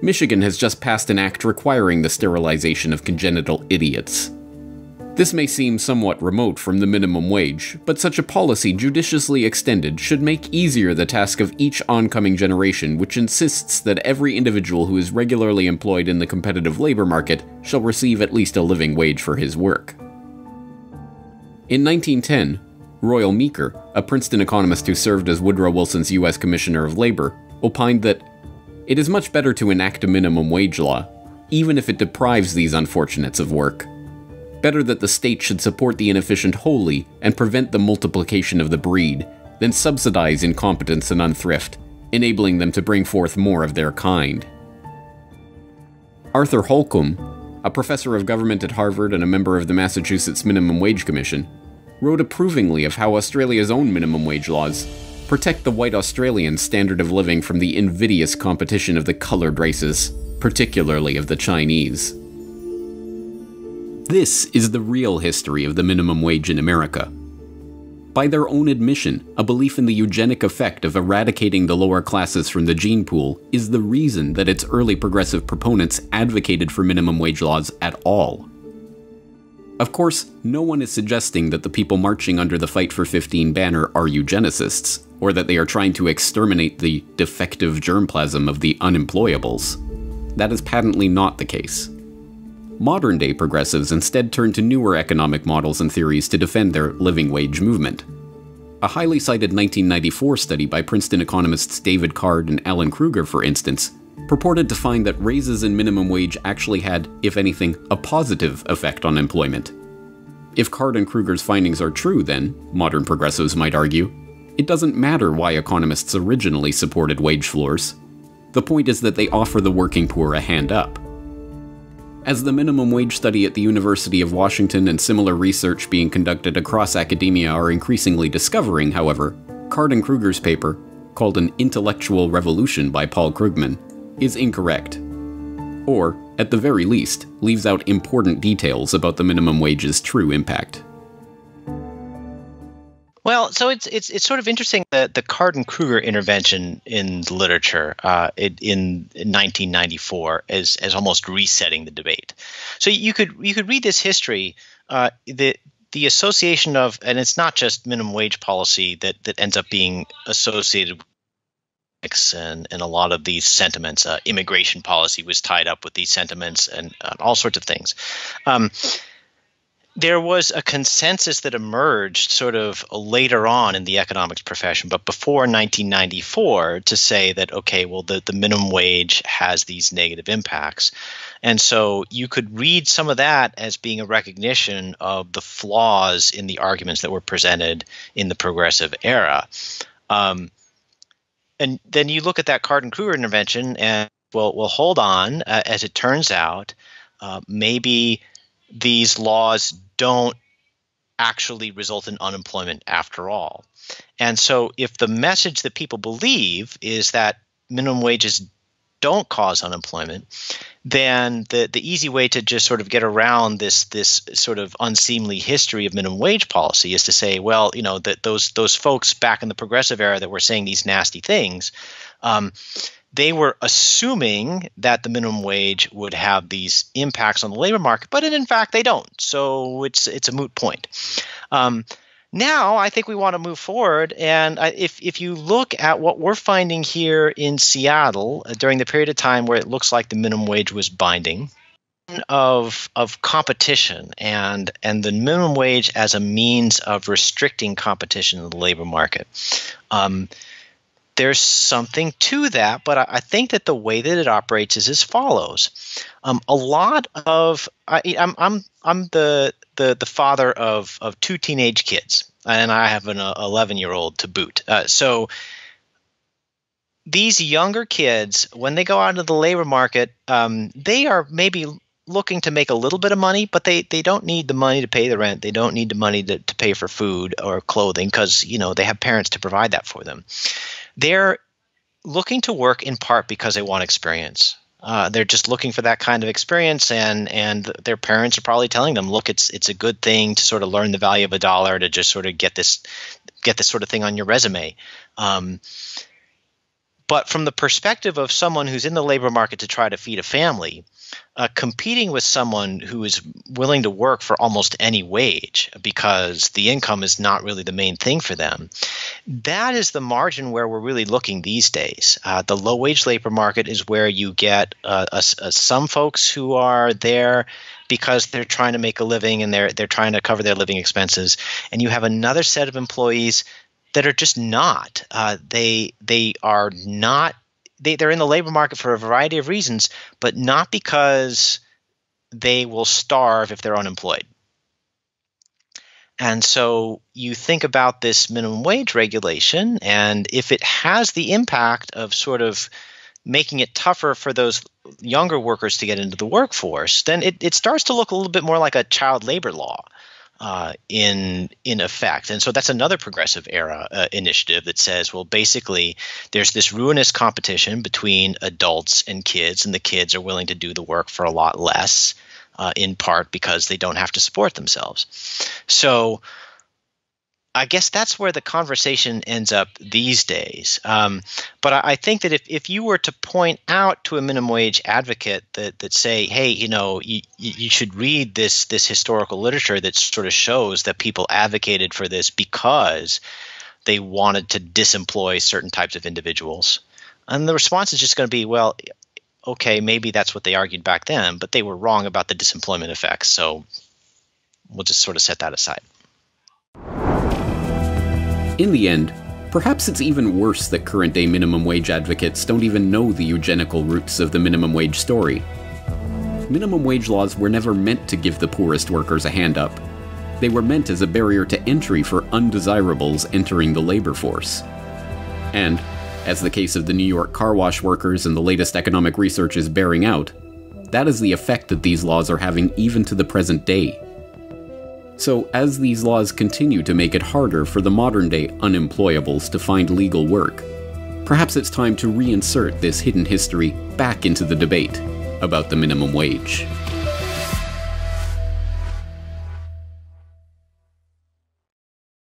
Michigan has just passed an act requiring the sterilization of congenital idiots. This may seem somewhat remote from the minimum wage, but such a policy judiciously extended should make easier the task of each oncoming generation which insists that every individual who is regularly employed in the competitive labor market shall receive at least a living wage for his work." In 1910, Royal Meeker, a Princeton economist who served as Woodrow Wilson's U.S. Commissioner of Labor, opined that it is much better to enact a minimum wage law, even if it deprives these unfortunates of work. Better that the state should support the inefficient wholly and prevent the multiplication of the breed, than subsidize incompetence and unthrift, enabling them to bring forth more of their kind. Arthur Holcomb, a professor of government at Harvard and a member of the Massachusetts Minimum Wage Commission, wrote approvingly of how Australia's own minimum wage laws protect the white Australian standard of living from the invidious competition of the colored races, particularly of the Chinese. This is the real history of the minimum wage in America. By their own admission, a belief in the eugenic effect of eradicating the lower classes from the gene pool is the reason that its early progressive proponents advocated for minimum wage laws at all. Of course, no one is suggesting that the people marching under the Fight for 15 banner are eugenicists, or that they are trying to exterminate the defective germplasm of the unemployables. That is patently not the case. Modern-day progressives instead turn to newer economic models and theories to defend their living wage movement. A highly cited 1994 study by Princeton economists David Card and Alan Kruger, for instance, purported to find that raises in minimum wage actually had, if anything, a positive effect on employment. If Card and Kruger's findings are true, then, modern progressives might argue, it doesn't matter why economists originally supported wage floors. The point is that they offer the working poor a hand up. As the minimum wage study at the University of Washington and similar research being conducted across academia are increasingly discovering, however, Card and Kruger's paper, called An Intellectual Revolution by Paul Krugman, is incorrect. Or, at the very least, leaves out important details about the minimum wage's true impact.
Well, so it's sort of interesting that the Card and Kruger intervention in the literature in 1994 is almost resetting the debate. So you could read this history, the association of, and it's not just minimum wage policy that ends up being associated with and a lot of these sentiments. Immigration policy was tied up with these sentiments and all sorts of things. There was a consensus that emerged sort of later on in the economics profession, but before 1994, to say that, okay, well, the minimum wage has these negative impacts. And so you could read some of that as being a recognition of the flaws in the arguments that were presented in the progressive era. then you look at that Card-and-Kruger intervention, and well, hold on. As it turns out, maybe these laws don't actually result in unemployment after all. And so if the message that people believe is that minimum wages don't cause unemployment, then the easy way to just sort of get around this sort of unseemly history of minimum wage policy is to say, well, that those folks back in the progressive era that were saying these nasty things, they were assuming that the minimum wage would have these impacts on the labor market, but in fact they don't. So it's a moot point. Now I think we want to move forward, and if you look at what we're finding here in Seattle during the period of time where it looks like the minimum wage was binding, of competition and the minimum wage as a means of restricting competition in the labor market. There's something to that, but I think that the way that it operates is as follows. I'm the father of two teenage kids, and I have an 11-year-old to boot. So these younger kids, when they go out into the labor market, they are maybe looking to make a little bit of money, but they don't need the money to pay the rent. They don't need the money to pay for food or clothing because they have parents to provide that for them. They're looking to work in part because they want experience. They're just looking for that kind of experience, and their parents are probably telling them, look, it's a good thing to sort of learn the value of a dollar, to just sort of get this sort of thing on your resume. But from the perspective of someone who's in the labor market to try to feed a family, competing with someone who is willing to work for almost any wage because the income is not really the main thing for them, that is the margin where we're really looking these days. The low-wage labor market is where you get some folks who are there because they're trying to make a living and they're trying to cover their living expenses, and you have another set of employees that are just not. They are not. They're in the labor market for a variety of reasons, but not because they will starve if they're unemployed. And so you think about this minimum wage regulation, and if it has the impact of sort of making it tougher for those younger workers to get into the workforce, then it starts to look a little bit more like a child labor law. In effect. And so that's another progressive era initiative that says, well, basically there's this ruinous competition between adults and kids, and the kids are willing to do the work for a lot less, in part because they don't have to support themselves. So I guess that's where the conversation ends up these days. But I think that if you were to point out to a minimum wage advocate that say, hey, you should read this historical literature that sort of shows that people advocated for this because they wanted to disemploy certain types of individuals. And the response is just going to be, well, okay, maybe that's what they argued back then, but they were wrong about the disemployment effects. So we'll just sort of set that aside.
In the end, perhaps it's even worse that current-day minimum wage advocates don't even know the eugenical roots of the minimum wage story. Minimum wage laws were never meant to give the poorest workers a hand up. They were meant as a barrier to entry for undesirables entering the labor force. And, as the case of the New York car wash workers and the latest economic research is bearing out, that is the effect that these laws are having even to the present day. So, as these laws continue to make it harder for the modern-day unemployables to find legal work, perhaps it's time to reinsert this hidden history back into the debate about the minimum wage.